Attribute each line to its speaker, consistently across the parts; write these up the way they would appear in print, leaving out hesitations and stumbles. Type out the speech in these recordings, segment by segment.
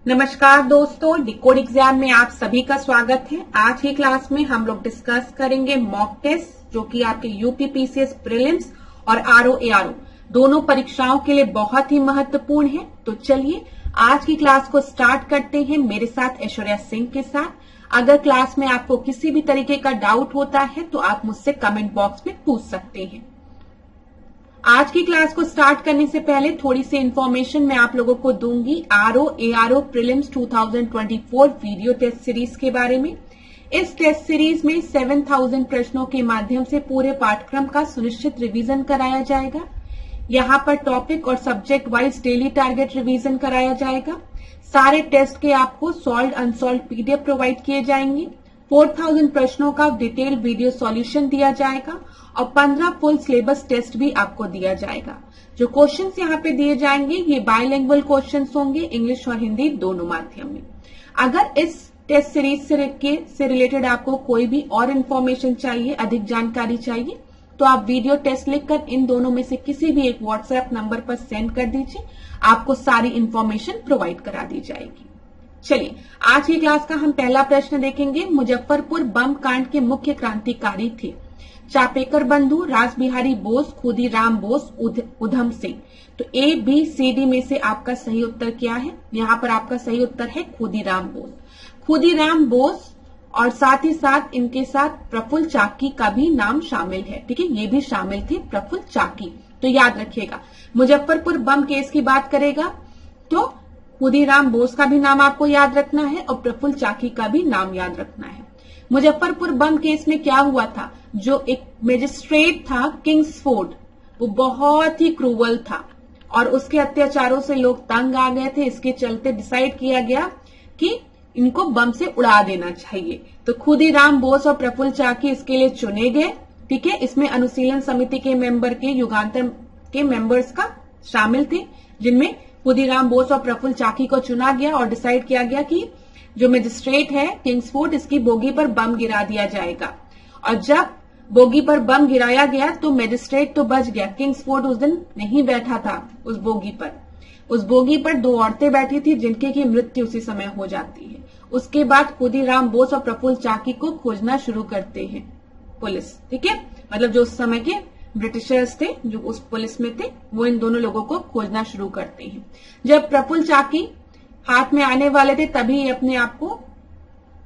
Speaker 1: नमस्कार दोस्तों, decode exam में आप सभी का स्वागत है। आज की क्लास में हम लोग डिस्कस करेंगे मॉक टेस्ट जो कि आपके यूपी पीसीएस प्रीलिम्स और आरओ एआरओ दोनों परीक्षाओं के लिए बहुत ही महत्वपूर्ण है। तो चलिए आज की क्लास को स्टार्ट करते हैं मेरे साथ ऐश्वर्या सिंह के साथ। अगर क्लास में आपको किसी भी तरीके का डाउट होता है तो आप मुझसे कमेंट बॉक्स में पूछ सकते हैं। आज की क्लास को स्टार्ट करने से पहले थोड़ी सी इंफॉर्मेशन मैं आप लोगों को दूंगी RO ARO prelims 2024 video test series के बारे में। इस टेस्ट सीरीज में 7000 प्रश्नों के माध्यम से पूरे पाठ्यक्रम का सुनिश्चित रिवीजन कराया जाएगा। यहाँ पर टॉपिक और subject wise daily target revision कराया जाएगा। सारे टेस्ट के आपको सॉल्व अनसॉल्व पीडीएफ प्रोवाइड किए जाएंगे। 4000 प्रश्नों का डिटेल वीडियो सॉल्यूशन दिया जाएगा और 15 फुल सिलेबस टेस्ट भी आपको दिया जाएगा। जो क्वेश्चंस यहाँ पे दिए जाएंगे ये बायलिंगुअल क्वेश्चंस होंगे, इंग्लिश और हिंदी दोनों माध्यम में। अगर इस टेस्ट सीरीज से रिलेटेड आपको कोई भी और इन्फॉर्मेशन चाहिए, अधिक जानकारी चाहिए, तो आप वीडियो टेस्ट लिखकर इन दोनों में से किसी भी एक व्हाट्सएप नंबर पर सेंड कर दीजिए, आपको सारी इन्फॉर्मेशन प्रोवाइड करा दी जाएगी। चलिए आज की क्लास का हम पहला प्रश्न देखेंगे। मुजफ्फरपुर बम कांड के मुख्य क्रांतिकारी थे चापेकर बंधु, रासबिहारी बोस, खुदीराम बोस, उधम सिंह। तो ए बी सी डी में से आपका सही उत्तर क्या है? यहाँ पर आपका सही उत्तर है खुदीराम बोस। खुदीराम बोस और साथ ही साथ इनके साथ प्रफुल्ल चाकी का भी नाम शामिल है। ठीक है, ये भी शामिल थे प्रफुल्ल चाकी। तो याद रखिएगा मुजफ्फरपुर बम केस की बात करेगा तो खुदीराम बोस का भी नाम आपको याद रखना है और प्रफुल्ल चाकी का भी नाम याद रखना है। मुजफ्फरपुर बम केस में क्या हुआ था, जो एक मजिस्ट्रेट था किंग्सफोर्ड, वो बहुत ही क्रूवल था और उसके अत्याचारों से लोग तंग आ गए थे। इसके चलते डिसाइड किया गया कि इनको बम से उड़ा देना चाहिए। तो खुदीराम बोस और प्रफुल्ल चाकी इसके लिए चुने गए। ठीक है, इसमें अनुशीलन समिति के मेंबर के युगांतर के मेंबर्स का शामिल थे, जिनमें खुदीराम बोस और प्रफुल्ल चाकी को चुना गया और डिसाइड किया गया कि जो मजिस्ट्रेट है किंग्सफोर्ड, इसकी बोगी पर बम गिरा दिया जाएगा। और जब बोगी पर बम गिराया गया तो मजिस्ट्रेट तो बच गया, किंग्सफोर्ड उस दिन नहीं बैठा था उस बोगी पर। उस बोगी पर 2 औरतें बैठी थी जिनके की मृत्यु उसी समय हो जाती है। उसके बाद खुदीराम बोस और प्रफुल्ल चाकी को खोजना शुरू करते हैं पुलिस। ठीक है, मतलब जो उस समय के ब्रिटिशर्स थे जो उस पुलिस में थे, वो इन दोनों लोगों को खोजना शुरू करते हैं। जब प्रफुल्ल चाकी हाथ में आने वाले थे तभी अपने आप को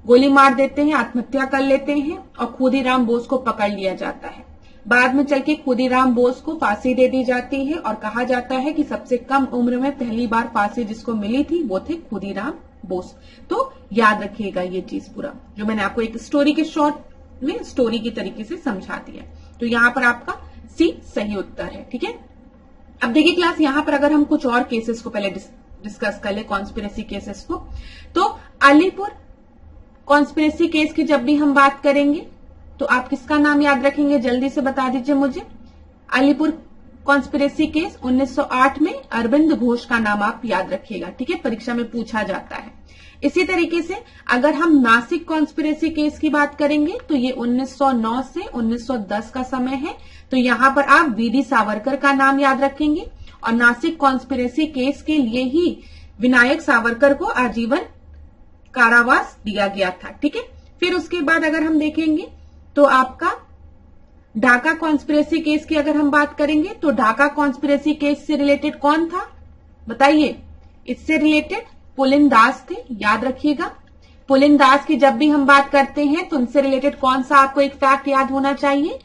Speaker 1: गोली मार देते हैं, आत्महत्या कर लेते हैं और खुदीराम बोस को पकड़ लिया जाता है। बाद में चल के खुदीराम बोस को फांसी दे दी जाती है और कहा जाता है कि सबसे कम उम्र में पहली बार फांसी जिसको मिली थी वो थे खुदीराम बोस। तो याद रखिएगा ये चीज पूरा, जो मैंने आपको एक स्टोरी के शॉर्ट में स्टोरी की तरीके से समझा दिया। तो यहाँ पर आपका सी सही उत्तर है। ठीक है, अब देखिए क्लास, यहाँ पर अगर हम कुछ और केसेस को पहले डिस्कस कर ले, कॉन्स्पिरेसी केसेस को, तो अलीपुर कॉन्स्पिरेसी केस की जब भी हम बात करेंगे तो आप किसका नाम याद रखेंगे, जल्दी से बता दीजिए मुझे। अलीपुर कॉन्स्पिरेसी केस 1908 में अरविंद घोष का नाम आप याद रखिएगा। ठीक है, परीक्षा में पूछा जाता है। इसी तरीके से अगर हम नासिक कॉन्स्पिरेसी केस की बात करेंगे तो ये 1909 से 1910 का समय है। तो यहाँ पर आप वीडी सावरकर का नाम याद रखेंगे और नासिक कॉन्स्पिरेसी केस के लिए ही विनायक सावरकर को आजीवन कारावास दिया गया था। ठीक है, फिर उसके बाद अगर हम देखेंगे तो आपका ढाका कॉन्स्पिरेसी केस की अगर हम बात करेंगे तो ढाका कॉन्स्पिरेसी केस से रिलेटेड कौन था बताइए? इससे रिलेटेड पुलिन दास थे, याद रखिएगा। पुलिन दास की जब भी हम बात करते हैं तो उनसे रिलेटेड कौन सा आपको एक फैक्ट याद होना चाहिए?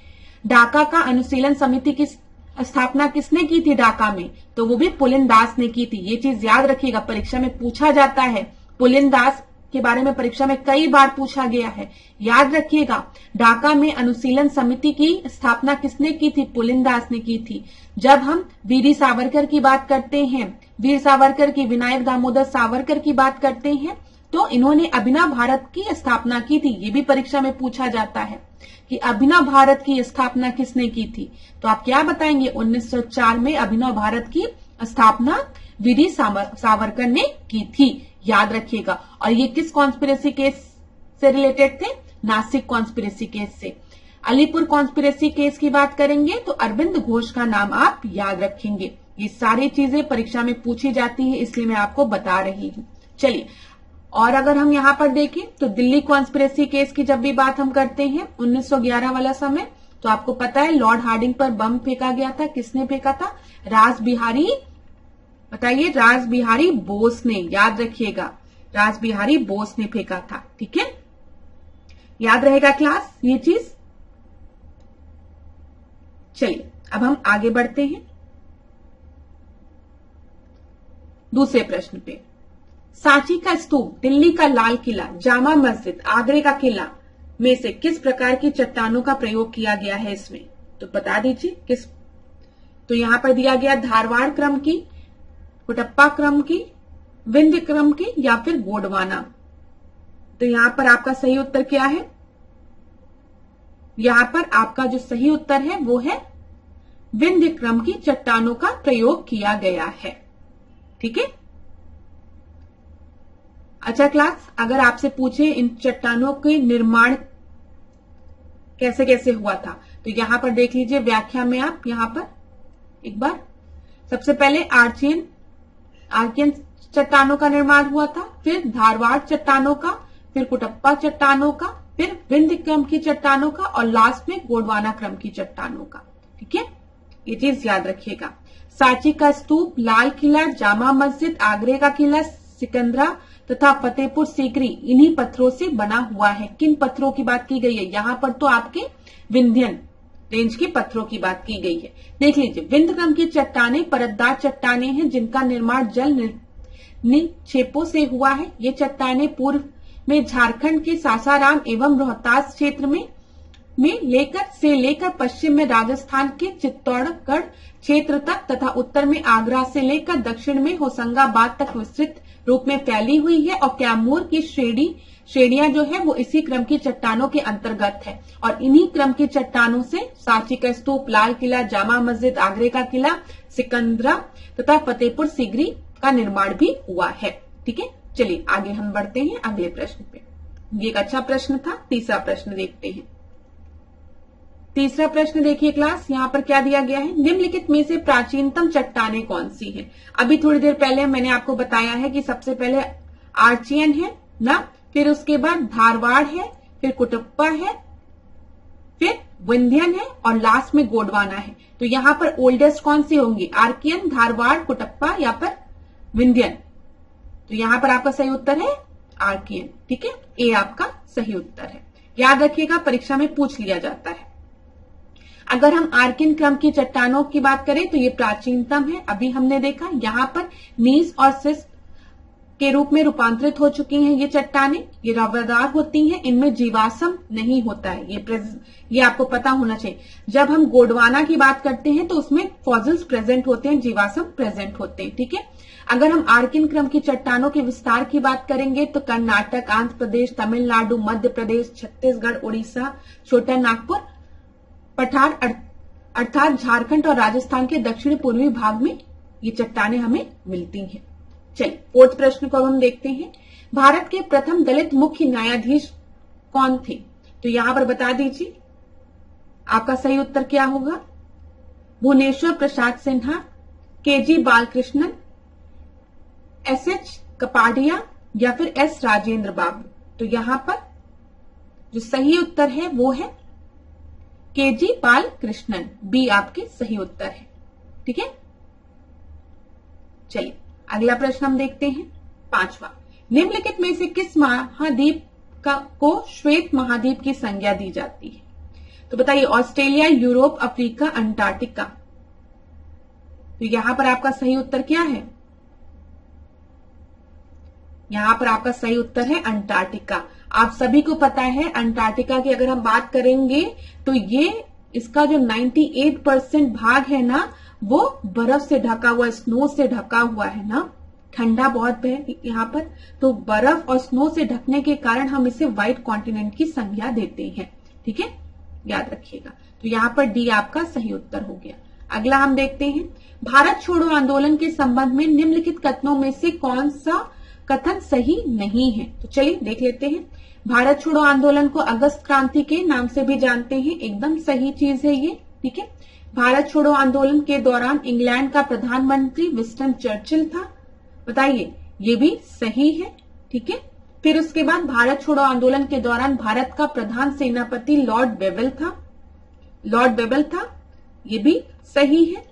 Speaker 1: ढाका का अनुशीलन समिति की स्थापना किसने की थी ढाका में? तो वो भी पुलिन दास ने की थी। ये चीज याद रखिएगा, परीक्षा में पूछा जाता है। पुलिन दास के बारे में परीक्षा में कई बार पूछा गया है, याद रखिएगा। ढाका में अनुशीलन समिति की स्थापना किसने की थी? पुलिन दास ने की थी। जब हम वीर सावरकर की बात करते हैं, वीर सावरकर की, विनायक दामोदर सावरकर की बात करते हैं, तो इन्होंने अभिनव भारत की स्थापना की थी। ये भी परीक्षा में पूछा जाता है कि अभिनव भारत की स्थापना किसने की थी? तो आप क्या बताएंगे? 1904 में अभिनव भारत की स्थापना वीर सावरकर ने की थी, याद रखिएगा। और ये किस कॉन्स्पिरेसी केस से रिलेटेड थे? नासिक कॉन्स्पिरेसी केस से। अलीपुर कॉन्स्पिरेसी केस की बात करेंगे तो अरविंद घोष का नाम आप याद रखेंगे। ये सारी चीजें परीक्षा में पूछी जाती है, इसलिए मैं आपको बता रही हूँ। चलिए, और अगर हम यहाँ पर देखें तो दिल्ली कॉन्स्पिरेसी केस की जब भी बात हम करते हैं 1911 वाला समय, तो आपको पता है लॉर्ड हार्डिंग पर बम फेंका गया था। किसने फेंका था? रास बिहारी, बताइए, रास बिहारी बोस ने, याद रखिएगा, रास बिहारी बोस ने फेंका था। ठीक है, याद रहेगा क्लास ये चीज। चलिए अब हम आगे बढ़ते हैं दूसरे प्रश्न पे। सांची का स्तूप, दिल्ली का लाल किला, जामा मस्जिद, आगरे का किला में से किस प्रकार की चट्टानों का प्रयोग किया गया है इसमें? तो बता दीजिए किस। तो यहां पर दिया गया धारवाड़ क्रम की, कुटप्पा क्रम की, विंध्य क्रम की, या फिर गोंडवाना। तो यहां पर आपका सही उत्तर क्या है? यहां पर आपका जो सही उत्तर है वो है विंध्य क्रम की चट्टानों का प्रयोग किया गया है। ठीक है। अच्छा क्लास, अगर आपसे पूछे इन चट्टानों के निर्माण कैसे कैसे हुआ था, तो यहां पर देख लीजिए व्याख्या में आप यहां पर एक बार, सबसे पहले आर्कियन चट्टानों का निर्माण हुआ था, फिर धारवाड़ चट्टानों का, फिर कुटप्पा चट्टानों का, फिर विंध्य क्रम की चट्टानों का, और लास्ट में गोंडवाना क्रम की चट्टानों का। ठीक है, ये चीज याद रखिएगा। सांची का स्तूप, लाल किला, जामा मस्जिद, आगरे का किला, सिकंदरा तथा फतेहपुर सीकरी इन्हीं पत्थरों से बना हुआ है। किन पत्थरों की बात की गई है? यहां पर तो आपके विंध्यन रेंज के पत्थरों की बात की गई है। देख लीजिए, विंध्य क्रम की चट्टानें परतदार चट्टानें हैं जिनका निर्माण जल निक्षेपों से हुआ है। ये चट्टानें पूर्व में झारखंड के सासाराम एवं रोहतास क्षेत्र में लेकर पश्चिम में राजस्थान के चित्तौड़गढ़ क्षेत्र तक तथा उत्तर में आगरा से लेकर दक्षिण में होशंगाबाद तक विस्तृत रूप में फैली हुई है। और कैमूर की श्रेणियां जो है वो इसी क्रम की चट्टानों के अंतर्गत है। और इन्हीं क्रम की चट्टानों से सांची का स्तूप, लाल किला, जामा मस्जिद, आगरे का किला, सिकंदरा तथा फतेहपुर सीकरी का निर्माण भी हुआ है। ठीक है, चलिए आगे हम बढ़ते हैं अगले प्रश्न पे। ये एक अच्छा प्रश्न था। तीसरा प्रश्न देखते हैं। तीसरा प्रश्न देखिए क्लास, यहाँ पर क्या दिया गया है? निम्नलिखित में से प्राचीनतम चट्टानें कौन सी हैं? अभी थोड़ी देर पहले मैंने आपको बताया है कि सबसे पहले आर्चियन है ना, फिर उसके बाद धारवाड़ है, फिर कुटप्पा है, फिर विंध्यन है, और लास्ट में गोंडवाना है। तो यहाँ पर ओल्डेस्ट कौन सी होंगी? आर्कियन, धारवाड़, कुटप्पा या फिर विंध्यन? तो यहाँ पर आपका सही उत्तर है आर्कियन। ठीक है, ए आपका सही उत्तर है। याद रखिएगा, परीक्षा में पूछ लिया जाता है। अगर हम आर्कियन क्रम की चट्टानों की बात करें तो ये प्राचीनतम है। अभी हमने देखा यहाँ पर नीस और सिस के रूप में रूपांतरित हो चुकी हैं ये चट्टानें। ये रवादार होती हैं, इनमें जीवाश्म नहीं होता है, ये आपको पता होना चाहिए। जब हम गोंडवाना की बात करते हैं तो उसमें फॉसिल्स प्रेजेंट होते हैं, जीवाश्म प्रेजेंट होते हैं। ठीक है, अगर हम आर्कियन क्रम की चट्टानों के विस्तार की बात करेंगे तो कर्नाटक, आंध्र प्रदेश, तमिलनाडु, मध्य प्रदेश, छत्तीसगढ़, उड़ीसा, छोटा नागपुर, पठार अर्थात झारखंड और राजस्थान के दक्षिण पूर्वी भाग में ये चट्टानें हमें मिलती हैं। चलिए फोर्थ प्रश्न को हम देखते हैं। भारत के प्रथम दलित मुख्य न्यायाधीश कौन थे? तो यहां पर बता दीजिए आपका सही उत्तर क्या होगा? भुवनेश्वर प्रसाद सिन्हा, केजी बालकृष्णन, एसएच कपाडिया या फिर एस राजेंद्र बाबू। तो यहां पर जो सही उत्तर है वो है केजी बालकृष्णन, बी आपके सही उत्तर है। ठीक है, चलिए अगला प्रश्न हम देखते हैं, पांचवा। निम्नलिखित में से किस महाद्वीप को श्वेत महाद्वीप की संज्ञा दी जाती है? तो बताइए, ऑस्ट्रेलिया, यूरोप, अफ्रीका, अंटार्कटिका। तो यहां पर आपका सही उत्तर क्या है? यहां पर आपका सही उत्तर है अंटार्कटिका। आप सभी को पता है अंटार्कटिका की अगर हम बात करेंगे तो ये इसका जो 98% भाग है ना वो बर्फ से ढका हुआ, स्नो से ढका हुआ है ना। ठंडा बहुत है यहाँ पर, तो बर्फ और स्नो से ढकने के कारण हम इसे व्हाइट कॉन्टिनेंट की संज्ञा देते हैं। ठीक है, याद रखिएगा। तो यहाँ पर डी आपका सही उत्तर हो गया। अगला हम देखते हैं, भारत छोड़ो आंदोलन के संबंध में निम्नलिखित कथनों में से कौन सा कथन सही नहीं है? तो चलिए देख लेते हैं। भारत छोड़ो आंदोलन को अगस्त क्रांति के नाम से भी जानते हैं, एकदम सही चीज है ये। ठीक है, भारत छोड़ो आंदोलन के दौरान इंग्लैंड का प्रधानमंत्री विंस्टन चर्चिल था। बताइए, ये भी सही है। ठीक है, फिर उसके बाद भारत छोड़ो आंदोलन के दौरान भारत का प्रधान सेनापति लॉर्ड बेवल था, ये भी सही है।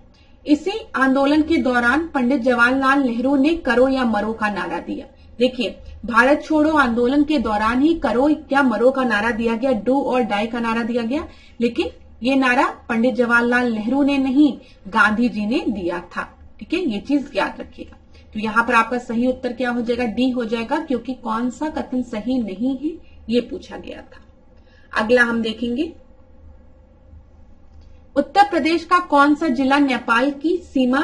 Speaker 1: इसी आंदोलन के दौरान पंडित जवाहरलाल नेहरू ने करो या मरो का नारा दिया। देखिए, भारत छोड़ो आंदोलन के दौरान ही करो या मरो का नारा दिया गया, डू और डाई का नारा दिया गया, लेकिन ये नारा पंडित जवाहरलाल नेहरू ने नहीं, गांधी जी ने दिया था। ठीक है, ये चीज याद रखिएगा। तो यहां पर आपका सही उत्तर क्या हो जाएगा, डी हो जाएगा, क्योंकि कौन सा कथन सही नहीं है ये पूछा गया था। अगला हम देखेंगे, उत्तर प्रदेश का कौन सा जिला नेपाल की सीमा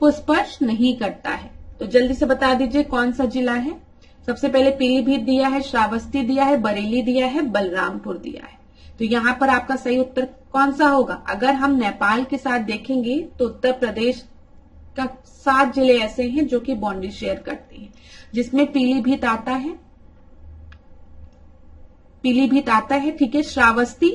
Speaker 1: को स्पर्श नहीं करता है? तो जल्दी से बता दीजिए कौन सा जिला है। सबसे पहले पीलीभीत दिया है, श्रावस्ती दिया है, बरेली दिया है, बलरामपुर दिया है। तो यहां पर आपका सही उत्तर कौन सा होगा? अगर हम नेपाल के साथ देखेंगे तो उत्तर प्रदेश का 7 जिले ऐसे हैं जो कि बाउंड्री शेयर करते हैं, जिसमें पीलीभीत आता है। ठीक है, श्रावस्ती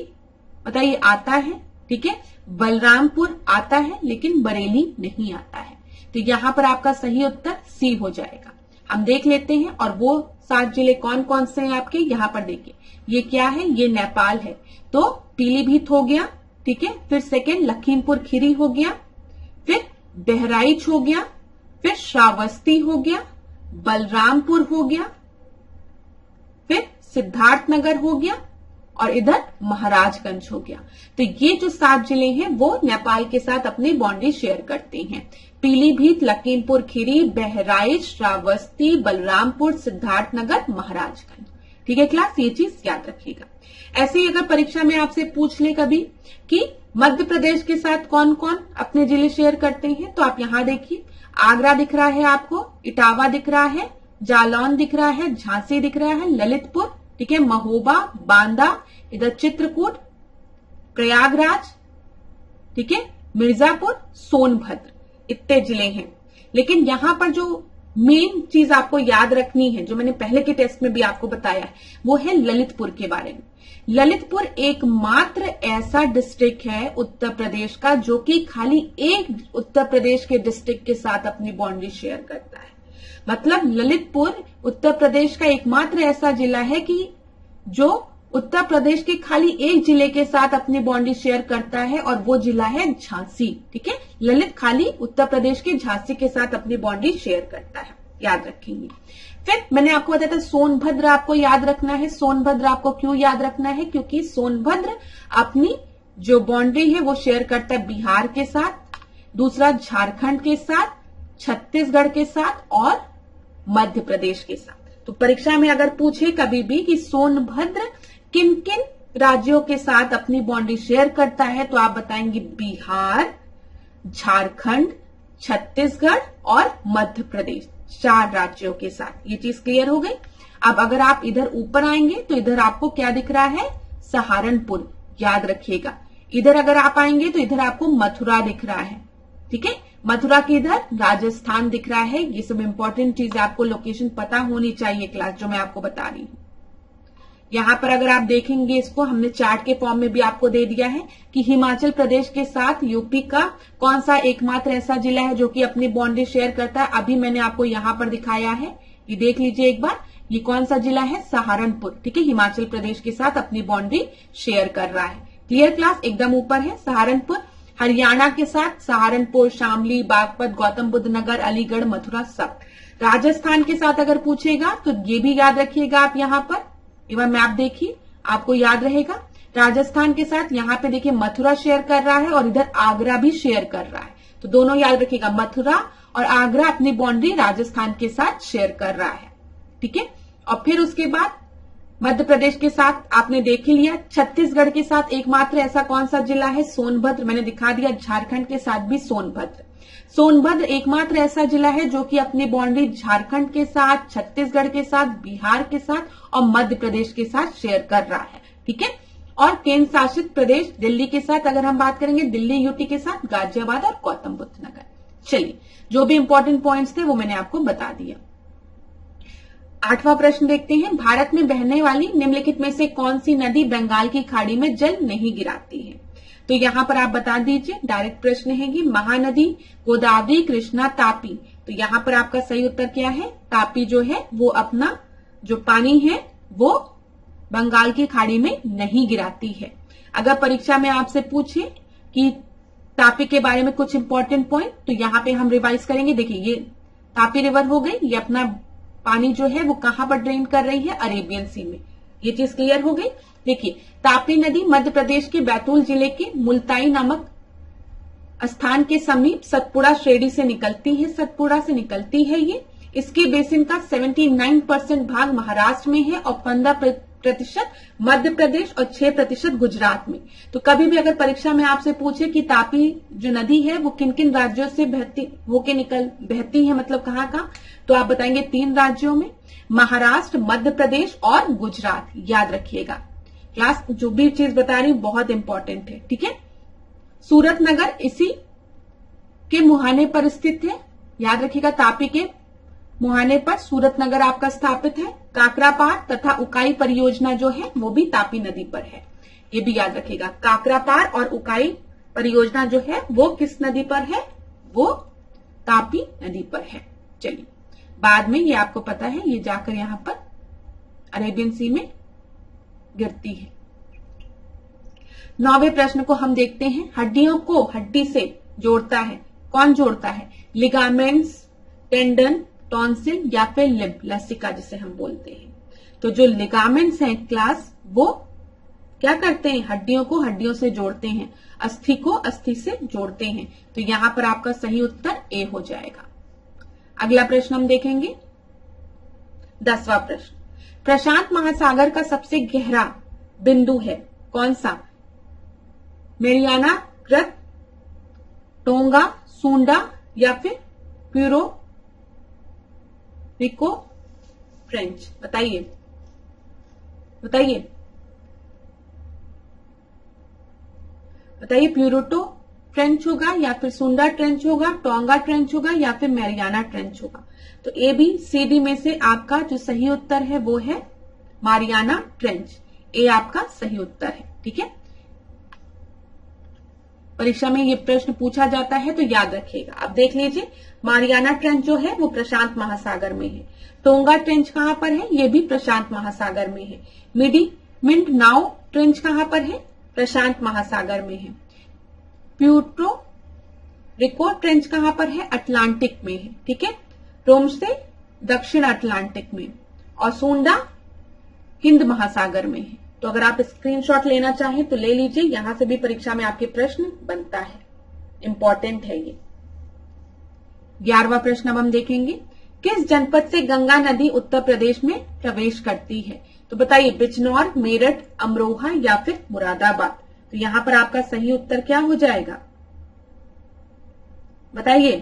Speaker 1: बताइए आता है। ठीक है, बलरामपुर आता है, लेकिन बरेली नहीं आता है। तो यहां पर आपका सही उत्तर सी हो जाएगा। हम देख लेते हैं, और वो 7 जिले कौन कौन से हैं आपके, यहां पर देखिए, ये क्या है, ये नेपाल है। तो पीलीभीत हो गया, ठीक है, फिर सेकेंड लखीमपुर खीरी हो गया, फिर बहराइच हो गया, फिर श्रावस्ती हो गया, बलरामपुर हो गया, फिर सिद्धार्थनगर हो गया, और इधर महाराजगंज हो गया। तो ये जो 7 जिले हैं वो नेपाल के साथ अपनी बाउंड्री शेयर करते हैं। पीलीभीत, लखीमपुर खीरी, बहराइच, श्रावस्ती, बलरामपुर, सिद्धार्थनगर, महाराजगंज। ठीक है क्लास, ये चीज याद रखिएगा। ऐसे ही अगर परीक्षा में आपसे पूछ ले कभी कि मध्य प्रदेश के साथ कौन कौन अपने जिले शेयर करते हैं, तो आप यहां देखिए, आगरा दिख रहा है आपको, इटावा दिख रहा है, जालौन दिख रहा है, झांसी दिख रहा है, ललितपुर, ठीक है, महोबा, बांदा, इधर चित्रकूट, प्रयागराज, ठीक है, मिर्जापुर, सोनभद्र, इतने जिले हैं। लेकिन यहां पर जो मेन चीज आपको याद रखनी है, जो मैंने पहले के टेस्ट में भी आपको बताया है, वो है ललितपुर के बारे में। ललितपुर एकमात्र ऐसा डिस्ट्रिक्ट है उत्तर प्रदेश का जो कि खाली एक उत्तर प्रदेश के डिस्ट्रिक्ट के साथ अपनी बाउंड्री शेयर करता है। मतलब ललितपुर उत्तर प्रदेश का एकमात्र ऐसा जिला है कि जो उत्तर प्रदेश के खाली एक जिले के साथ अपनी बाउंड्री शेयर करता है, और वो जिला है झांसी। ठीक है, ललित खाली उत्तर प्रदेश के झांसी के साथ अपनी बाउंड्री शेयर करता है, याद रखेंगे। फिर मैंने आपको बताया था सोनभद्र आपको याद रखना है। सोनभद्र आपको क्यों याद रखना है? क्योंकि सोनभद्र अपनी जो बाउंड्री है वो शेयर करता है बिहार के साथ, दूसरा झारखंड के साथ, छत्तीसगढ़ के साथ और मध्य प्रदेश के साथ। तो परीक्षा में अगर पूछे कभी भी कि सोनभद्र किन किन राज्यों के साथ अपनी बाउंड्री शेयर करता है, तो आप बताएंगे बिहार, झारखंड, छत्तीसगढ़ और मध्य प्रदेश, 4 राज्यों के साथ। ये चीज क्लियर हो गई। अब अगर आप इधर ऊपर आएंगे तो इधर आपको क्या दिख रहा है? सहारनपुर, याद रखिएगा। इधर अगर आप आएंगे तो इधर आपको मथुरा दिख रहा है। ठीक है, मथुरा के इधर राजस्थान दिख रहा है। ये सब इंपॉर्टेंट चीज आपको लोकेशन पता होनी चाहिए क्लास, जो मैं आपको बता रही हूं। यहां पर अगर आप देखेंगे, इसको हमने चार्ट के फॉर्म में भी आपको दे दिया है कि हिमाचल प्रदेश के साथ यूपी का कौन सा एकमात्र ऐसा जिला है जो कि अपनी बाउंड्री शेयर करता है। अभी मैंने आपको यहां पर दिखाया है, ये देख लीजिए एक बार, ये कौन सा जिला है? सहारनपुर। ठीक है, हिमाचल प्रदेश के साथ अपनी बाउंड्री शेयर कर रहा है। क्लियर क्लास, एकदम ऊपर है सहारनपुर। हरियाणा के साथ सहारनपुर, शामली, बागपत, गौतम बुद्ध नगर, अलीगढ़, मथुरा, सब। राजस्थान के साथ अगर पूछेगा तो ये भी याद रखिएगा आप। यहां पर एक बार मैप देखिए, आपको याद रहेगा। राजस्थान के साथ यहाँ पे देखिए मथुरा शेयर कर रहा है और इधर आगरा भी शेयर कर रहा है। तो दोनों याद रखिएगा, मथुरा और आगरा अपनी बाउंड्री राजस्थान के साथ शेयर कर रहा है। ठीक है, और फिर उसके बाद मध्य प्रदेश के साथ आपने देख ही लिया। छत्तीसगढ़ के साथ एकमात्र ऐसा कौन सा जिला है? सोनभद्र, मैंने दिखा दिया। झारखंड के साथ भी सोनभद्र। सोनभद्र एकमात्र ऐसा जिला है जो कि अपनी बाउंड्री झारखंड के साथ, छत्तीसगढ़ के साथ, बिहार के साथ और मध्य प्रदेश के साथ शेयर कर रहा है। ठीक है, और केंद्र शासित प्रदेश दिल्ली के साथ अगर हम बात करेंगे, दिल्ली यूटी के साथ गाजियाबाद और गौतम बुद्ध नगर। चलिए, जो भी इंपॉर्टेंट पॉइंट्स थे वो मैंने आपको बता दिया। 8वां प्रश्न देखते हैं। भारत में बहने वाली निम्नलिखित में से कौन सी नदी बंगाल की खाड़ी में जल नहीं गिराती है? तो यहां पर आप बता दीजिए, डायरेक्ट प्रश्न है कि महानदी, गोदावरी, कृष्णा, तापी। तो यहां पर आपका सही उत्तर क्या है, तापी जो है वो अपना जो पानी है वो बंगाल की खाड़ी में नहीं गिराती है। अगर परीक्षा में आपसे पूछे कि तापी के बारे में कुछ इंपॉर्टेंट पॉइंट, तो यहाँ पे हम रिवाइज करेंगे। देखिए ये तापी रिवर हो गई, ये अपना पानी जो है वो कहां पर ड्रेन कर रही है, अरेबियन सी में। ये चीज क्लियर हो गई। देखिए तापी नदी मध्य प्रदेश के बैतूल जिले के मुल्ताई नामक स्थान के समीप सतपुड़ा श्रेणी से निकलती है, सतपुड़ा से निकलती है ये। इसके बेसिन का 79% भाग महाराष्ट्र में है और 15% मध्य प्रदेश और 6% गुजरात में। तो कभी भी अगर परीक्षा में आपसे पूछे कि तापी जो नदी है वो किन किन राज्यों से बहती है, मतलब कहाँ का, तो आप बताएंगे 3 राज्यों में, महाराष्ट्र, मध्य प्रदेश और गुजरात। याद रखिएगा, क्लास जो भी चीज बता रही हूं बहुत इंपॉर्टेंट है, ठीक है। सूरत नगर इसी के मुहाने पर स्थित है। याद रखिएगा, तापी के मुहाने पर सूरत नगर आपका स्थापित है। काकरापार तथा उकाई परियोजना जो है वो भी तापी नदी पर है, ये भी याद रखिएगा। काकरापार और उकाई परियोजना जो है वो किस नदी पर है, वो तापी नदी पर है। चलिए बाद में ये आपको पता है, ये जाकर यहां पर अरेबियन सी में गिरती है। 9वें प्रश्न को हम देखते हैं। हड्डियों को हड्डी से जोड़ता है, कौन जोड़ता है, लिगामेंट्स, टेंडन, टॉन्सिल या फिर लिम्फ, लसिका जिसे हम बोलते हैं। तो जो लिगामेंट्स हैं क्लास, वो क्या करते हैं, हड्डियों को हड्डियों से जोड़ते हैं, अस्थि को अस्थि से जोड़ते हैं। तो यहां पर आपका सही उत्तर ए हो जाएगा। अगला प्रश्न हम देखेंगे, 10वां प्रश्न। प्रशांत महासागर का सबसे गहरा बिंदु है कौन सा, मेरियाना कृत, टोंगा, सुंडा या फिर प्यूरो रिको फ्रेंच, बताइए बताइए बताइए। प्यूरोटो ट्रेंच होगा या फिर सुंडा ट्रेंच होगा, टोंगा ट्रेंच होगा या फिर मैरियाना ट्रेंच होगा। तो ए बी सी डी में से आपका जो सही उत्तर है वो है मारियाना ट्रेंच। ए आपका सही उत्तर है, ठीक है। परीक्षा में ये प्रश्न पूछा जाता है तो याद रखिएगा। अब देख लीजिए, मारियाना ट्रेंच जो है वो प्रशांत महासागर में है। टोंगा ट्रेंच कहां पर है, ये भी प्रशांत महासागर में है। मिंट नाउ ट्रेंच कहां पर है, प्रशांत महासागर में है। प्यूर्टो रिको ट्रेंच कहां पर है, अटलांटिक में है, ठीक है, रोम से दक्षिण अटलांटिक में। और सुंडा हिंद महासागर में है। तो अगर आप स्क्रीनशॉट लेना चाहें तो ले लीजिए, यहां से भी परीक्षा में आपके प्रश्न बनता है, इंपॉर्टेंट है ये। 11वां प्रश्न अब हम देखेंगे, किस जनपद से गंगा नदी उत्तर प्रदेश में प्रवेश करती है। तो बताइए, बिजनौर, मेरठ, अमरोहा या फिर मुरादाबाद। तो यहां पर आपका सही उत्तर क्या हो जाएगा, बताइए।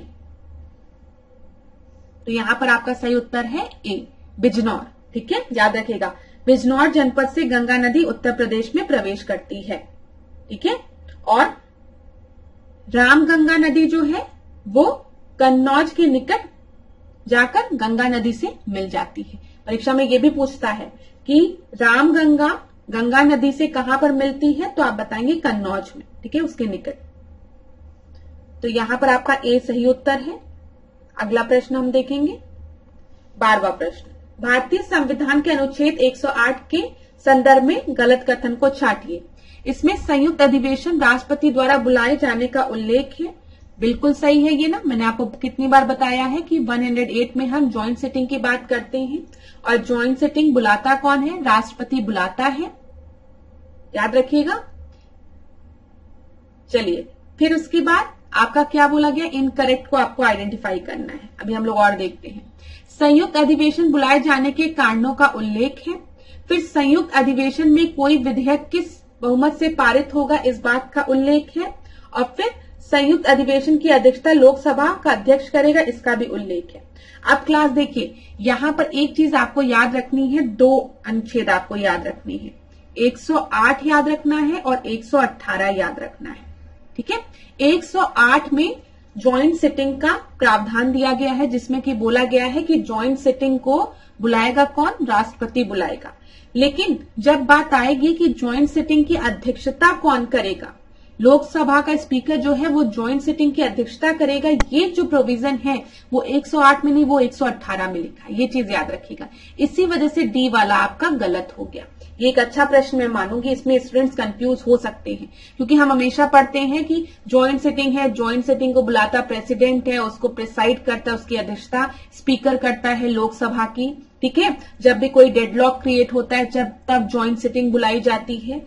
Speaker 1: तो यहां पर आपका सही उत्तर है ए, बिजनौर, ठीक है। याद रखिएगा, बिजनौर जनपद से गंगा नदी उत्तर प्रदेश में प्रवेश करती है, ठीक है। और रामगंगा नदी जो है वो कन्नौज के निकट जाकर गंगा नदी से मिल जाती है। परीक्षा में ये भी पूछता है कि रामगंगा गंगा नदी से कहां पर मिलती है, तो आप बताएंगे कन्नौज में, ठीक है, उसके निकट। तो यहां पर आपका ए सही उत्तर है। अगला प्रश्न हम देखेंगे, 12वां प्रश्न। भारतीय संविधान के अनुच्छेद 108 के संदर्भ में गलत कथन को छांटिए। इसमें संयुक्त अधिवेशन राष्ट्रपति द्वारा बुलाए जाने का उल्लेख है। बिल्कुल सही है ये ना, मैंने आपको कितनी बार बताया है कि 108 में हम ज्वाइंट सिटिंग की बात करते हैं, और ज्वाइंट सिटिंग बुलाता कौन है, राष्ट्रपति बुलाता है, याद रखिएगा। चलिए फिर उसके बाद आपका क्या बोला गया, इनकरेक्ट को आपको आइडेंटिफाई करना है। अभी हम लोग और देखते हैं। संयुक्त अधिवेशन बुलाए जाने के कारणों का उल्लेख है। फिर संयुक्त अधिवेशन में कोई विधेयक किस बहुमत से पारित होगा, इस बात का उल्लेख है। और फिर संयुक्त अधिवेशन की अध्यक्षता लोकसभा का अध्यक्ष करेगा, इसका भी उल्लेख है। अब क्लास देखिए, यहां पर एक चीज आपको याद रखनी है, 2 अनुच्छेद आपको याद रखनी है, 108 याद रखना है और 118 याद रखना है, ठीक है। 108 में ज्वाइंट सिटिंग का प्रावधान दिया गया है, जिसमें कि बोला गया है कि ज्वाइंट सिटिंग को बुलाएगा कौन, राष्ट्रपति बुलाएगा। लेकिन जब बात आएगी कि ज्वाइंट सिटिंग की अध्यक्षता कौन करेगा, लोकसभा का स्पीकर जो है वो ज्वाइंट सिटिंग की अध्यक्षता करेगा। ये जो प्रोविजन है वो 108 में नहीं, वो 118 में लिखा है, ये चीज याद रखिएगा। इसी वजह से डी वाला आपका गलत हो गया। ये एक अच्छा प्रश्न मैं मानूंगी, इसमें स्टूडेंट्स कंफ्यूज हो सकते हैं, क्योंकि हम हमेशा पढ़ते हैं कि ज्वाइंट सिटिंग है, ज्वाइंट सिटिंग को बुलाता प्रेसिडेंट है, उसको प्रिसाइड करता है, उसकी अध्यक्षता स्पीकर करता है लोकसभा की। ठीक है, जब भी कोई डेडलॉक क्रिएट होता है तब ज्वाइंट सिटिंग बुलाई जाती है।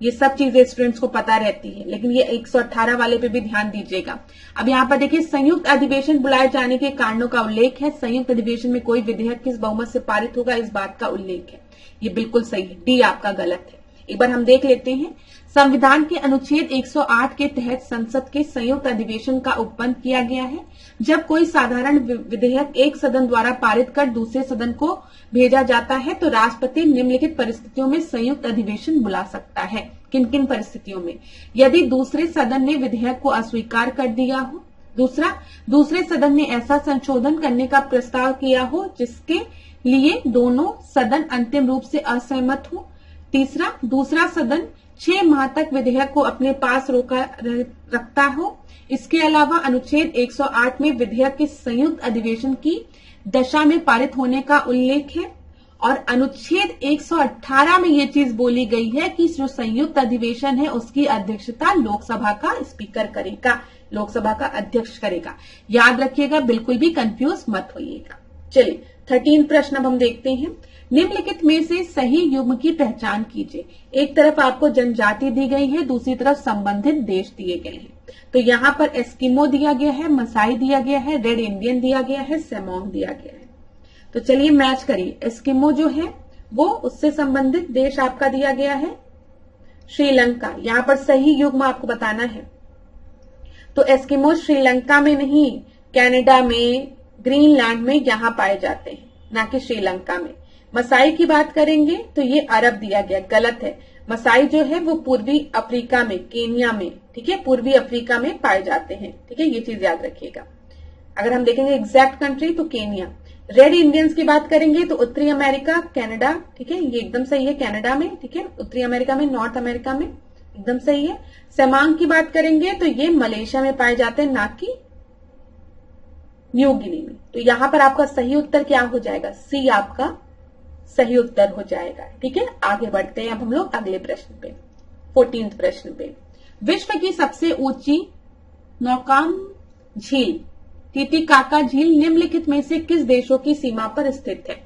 Speaker 1: ये सब चीजें स्टूडेंट्स को पता रहती है, लेकिन ये 118 वाले पे भी ध्यान दीजिएगा। अब यहाँ पर देखिए, संयुक्त अधिवेशन बुलाए जाने के कारणों का उल्लेख है। संयुक्त अधिवेशन में कोई विधेयक किस बहुमत से पारित होगा, इस बात का उल्लेख है। ये बिल्कुल सही है, डी आपका गलत है। एक बार हम देख लेते हैं। संविधान के अनुच्छेद 108 के तहत संसद के संयुक्त अधिवेशन का उपबंध किया गया है। जब कोई साधारण विधेयक एक सदन द्वारा पारित कर दूसरे सदन को भेजा जाता है तो राष्ट्रपति निम्नलिखित परिस्थितियों में संयुक्त अधिवेशन बुला सकता है। किन किन परिस्थितियों में? यदि दूसरे सदन ने विधेयक को अस्वीकार कर दिया हो। दूसरा, दूसरे सदन ने ऐसा संशोधन करने का प्रस्ताव किया हो जिसके लिए दोनों सदन अंतिम रूप से असहमत हो। तीसरा, दूसरा सदन 6 माह तक विधेयक को अपने पास रोका रखता हो। इसके अलावा अनुच्छेद 108 में विधेयक के संयुक्त अधिवेशन की दशा में पारित होने का उल्लेख है, और अनुच्छेद 118 में ये चीज बोली गई है कि जो संयुक्त अधिवेशन है उसकी अध्यक्षता लोकसभा का स्पीकर करेगा, लोकसभा का अध्यक्ष करेगा। याद रखिएगा, बिल्कुल भी कंफ्यूज मत होइएगा। चलिए 13 प्रश्न अब हम देखते हैं। निम्नलिखित में से सही युग्म की पहचान कीजिए। एक तरफ आपको जनजाति दी गई है, दूसरी तरफ संबंधित देश दिए गए हैं। तो यहाँ पर एस्किमो दिया गया है, मसाई दिया गया है, रेड इंडियन दिया गया है, सेमोंग दिया गया है। तो चलिए मैच करिए। एस्किमो जो है वो उससे संबंधित देश आपका दिया गया है श्रीलंका। यहाँ पर सही युग्म आपको बताना है। तो एस्किमो श्रीलंका में नहीं, कनाडा में, ग्रीनलैंड में यहाँ पाए जाते हैं, ना कि श्रीलंका में। मसाई की बात करेंगे तो ये अरब दिया गया, गलत है। मसाई जो है वो पूर्वी अफ्रीका में, केनिया में, ठीक है, पूर्वी अफ्रीका में पाए जाते हैं। ठीक है, ये चीज याद रखिएगा। अगर हम देखेंगे एग्जैक्ट कंट्री तो केनिया। रेड इंडियंस की बात करेंगे तो उत्तरी अमेरिका, कनाडा, ठीक है, ये एकदम सही है, कनाडा में, ठीक है, उत्तरी अमेरिका में, नॉर्थ अमेरिका में, एकदम सही है। सेमांग की बात करेंगे तो ये मलेशिया में पाए जाते हैं, ना कि न्यू गिनी में। तो यहां पर आपका सही उत्तर क्या हो जाएगा? सी आपका सही उत्तर हो जाएगा। ठीक है, आगे बढ़ते हैं अब हम लोग अगले प्रश्न पे, 14वें प्रश्न पे। विश्व की सबसे ऊंची नौकाम झील टीटीकाका झील निम्नलिखित में से किस देशों की सीमा पर स्थित है?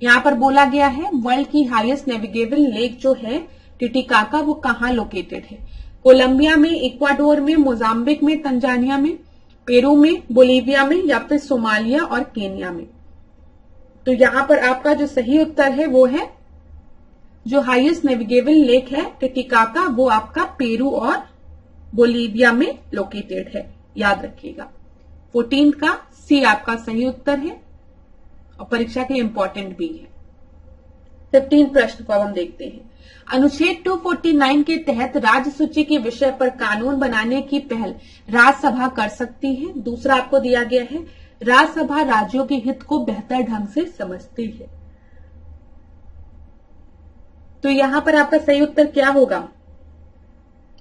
Speaker 1: यहाँ पर बोला गया है वर्ल्ड की हाईएस्ट नेविगेबल लेक जो है टीटीकाका, वो कहाँ लोकेटेड है? कोलंबिया में, इक्वाडोर में, मोजाम्बिक में, तंजानिया में, पेरू में, बोलीविया में, या फिर सोमालिया और केनिया में? तो यहाँ पर आपका जो सही उत्तर है वो है जो हाईएस्ट नेविगेबल लेक है टिटिकाका, वो आपका पेरू और बोलीविया में लोकेटेड है। याद रखिएगा। 14 का सी आपका सही उत्तर है और परीक्षा के लिए इंपॉर्टेंट भी है। 15 प्रश्न को अब हम देखते हैं। अनुच्छेद 249 के तहत राज्य सूची के विषय पर कानून बनाने की पहल राज्यसभा कर सकती है। दूसरा आपको दिया गया है राज्यसभा राज्यों के हित को बेहतर ढंग से समझती है। तो यहां पर आपका सही उत्तर क्या होगा?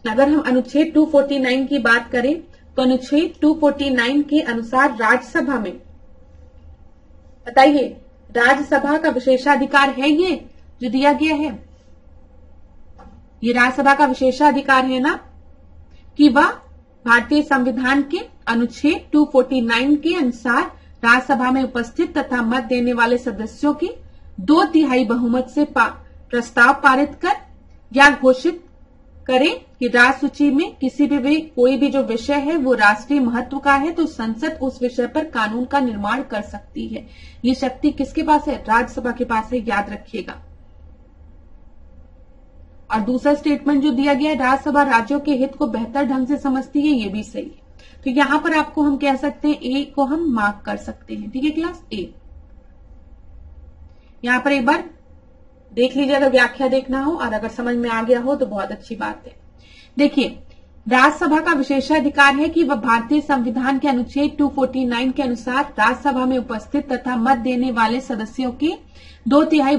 Speaker 1: अगर हम अनुच्छेद 249 की बात करें तो अनुच्छेद 249 के अनुसार राज्यसभा में, बताइए, राज्यसभा का विशेषाधिकार है ये जो दिया गया है, ये राज्यसभा का विशेषाधिकार है ना कि वह भारतीय संविधान के अनुच्छेद 249 के अनुसार राज्यसभा में उपस्थित तथा मत देने वाले सदस्यों के 2/3 बहुमत से प्रस्ताव पारित कर या घोषित करे कि राज्य सूची में किसी भी कोई भी जो विषय है वो राष्ट्रीय महत्व का है तो संसद उस विषय पर कानून का निर्माण कर सकती है। ये शक्ति किसके पास है? राज्यसभा के पास है, याद रखिएगा। और दूसरा स्टेटमेंट जो दिया गया है राज्यसभा राज्यों के हित को बेहतर ढंग से समझती है, ये भी सही है। तो यहां पर आपको हम कह सकते हैं ए को हम मार्क कर सकते हैं। ठीक है क्लास, ए। यहां पर एक बार देख लीजिए अगर व्याख्या देखना हो, और अगर समझ में आ गया हो तो बहुत अच्छी बात है। देखिए, राज्यसभा का विशेषाधिकार है कि वह भारतीय संविधान के अनुच्छेद 249 के अनुसार राज्यसभा में उपस्थित तथा मत देने वाले सदस्यों के 2/3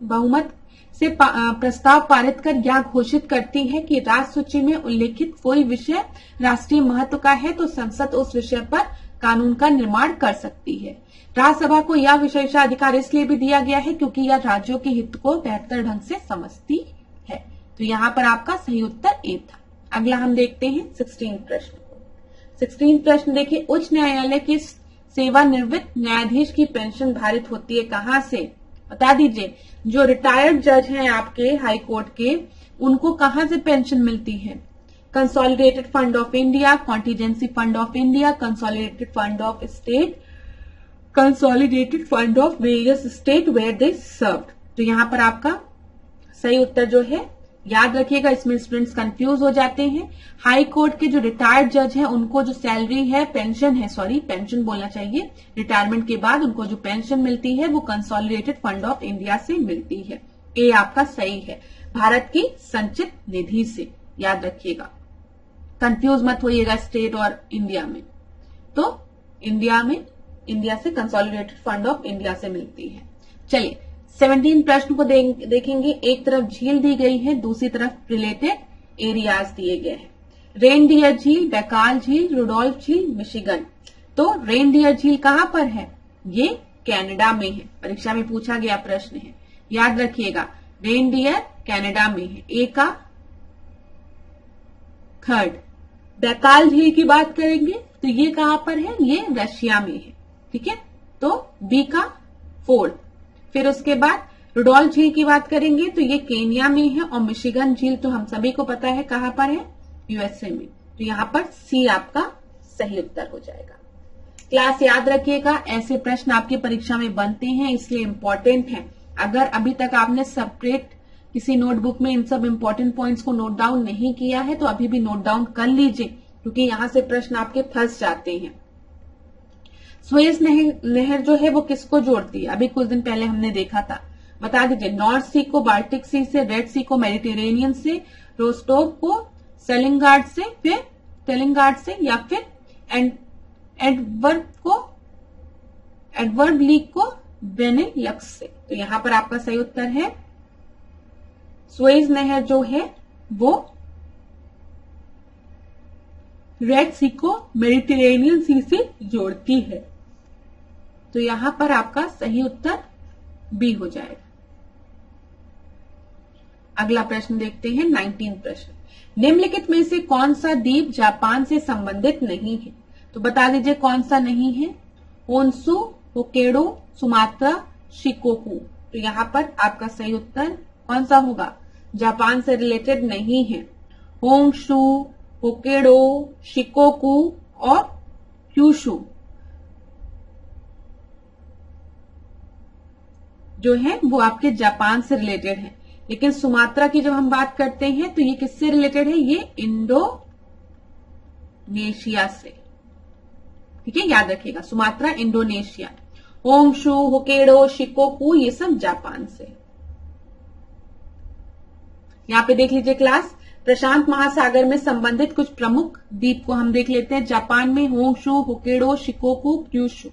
Speaker 1: बहुमत से प्रस्ताव पारित कर यह घोषित करती है कि राज्य सूची में उल्लेखित कोई विषय राष्ट्रीय महत्व का है तो संसद उस विषय पर कानून का निर्माण कर सकती है। राज्यसभा को यह विशेषाधिकार इसलिए भी दिया गया है क्योंकि यह राज्यों के हित को बेहतर ढंग से समझती है। तो यहाँ पर आपका सही उत्तर ए था। अगला हम देखते हैं 16 प्रश्न। 16 प्रश्न देखिए, उच्च न्यायालय की सेवानिवृत्त न्यायाधीश की पेंशन भारित होती है कहाँ से? बता दीजिए। जो रिटायर्ड जज हैं आपके हाई कोर्ट के, उनको कहाँ से पेंशन मिलती है? Consolidated fund of India, contingency fund of India, consolidated fund of state, consolidated fund of various state where they served. तो यहाँ पर आपका सही उत्तर जो है, याद रखिएगा, इसमें स्टूडेंट्स कंफ्यूज हो जाते हैं। हाई कोर्ट के जो रिटायर्ड जज हैं उनको जो सैलरी है, पेंशन है, सॉरी पेंशन बोलना चाहिए, रिटायरमेंट के बाद उनको जो पेंशन मिलती है वो कंसोलिडेटेड फंड ऑफ इंडिया से मिलती है। ए आपका सही है, भारत की संचित निधि से। याद रखिएगा, कंफ्यूज मत होइएगा स्टेट और इंडिया में। तो इंडिया से कंसोलिडेटेड फंड ऑफ इंडिया से मिलती है। चलिए 17 प्रश्न को देखेंगे। एक तरफ झील दी गई है, दूसरी तरफ रिलेटेड एरियाज दिए गए हैं। रेनडियर झील, डैकाल झील, रुडोल्फ झील, मिशिगन। तो रेनडियर झील कहां पर है? ये कनाडा में है, परीक्षा में पूछा गया प्रश्न है, याद रखिएगा। रेनडियर कनाडा में है, ए का थर्ड। डैकाल झील की बात करेंगे तो ये कहां पर है? ये रशिया में है, ठीक है, तो बी का फोर्थ। फिर उसके बाद रुडोल्फ झील की बात करेंगे तो ये केन्या में है, और मिशिगन झील तो हम सभी को पता है कहां पर है? यूएसए में। तो यहां पर सी आपका सही उत्तर हो जाएगा। क्लास याद रखिएगा, ऐसे प्रश्न आपकी परीक्षा में बनते हैं, इसलिए इंपॉर्टेंट है। अगर अभी तक आपने सेपरेट किसी नोटबुक में इन सब इंपॉर्टेंट पॉइंट्स को नोट डाउन नहीं किया है तो अभी भी नोट डाउन कर लीजिए, क्योंकि यहां से प्रश्न आपके फंस जाते हैं। सुएज नहर जो है वो किसको जोड़ती है? अभी कुछ दिन पहले हमने देखा था, बता दीजिए। नॉर्थ सी को बाल्टिक सी से, रेड सी को मेडिटेरेनियन से, रोस्टोव को सेलिंगार्ड से, फिर टेलिंगार्ड से, या फिर एडवर्ड लीग को बेनेलक्स से। तो यहां पर आपका सही उत्तर है, सुएज नहर जो है वो रेड सी को मेडिटेरेनियन सी से जोड़ती है। तो यहां पर आपका सही उत्तर बी हो जाएगा। अगला प्रश्न देखते हैं 19 प्रश्न। निम्नलिखित में से कौन सा द्वीप जापान से संबंधित नहीं है? तो बता दीजिए कौन सा नहीं है? Honshu, Hokkaido, Sumatra, Shikoku. तो यहां पर आपका सही उत्तर कौन सा होगा? जापान से रिलेटेड नहीं है। होन्शु, होक्काइडो, शिकोकू और क्यूशु जो है वो आपके जापान से रिलेटेड है। लेकिन सुमात्रा की जब हम बात करते हैं तो ये किससे रिलेटेड है? ये इंडोनेशिया से, ठीक है, याद रखिएगा। Sumatra Indonesia, Honshu, Hokkaido, Shikoku ये सब जापान से। यहां पे देख लीजिए क्लास, प्रशांत महासागर में संबंधित कुछ प्रमुख द्वीप को हम देख लेते हैं। जापान में होन्शु, होक्काइडो, शिकोकू, क्यूशु,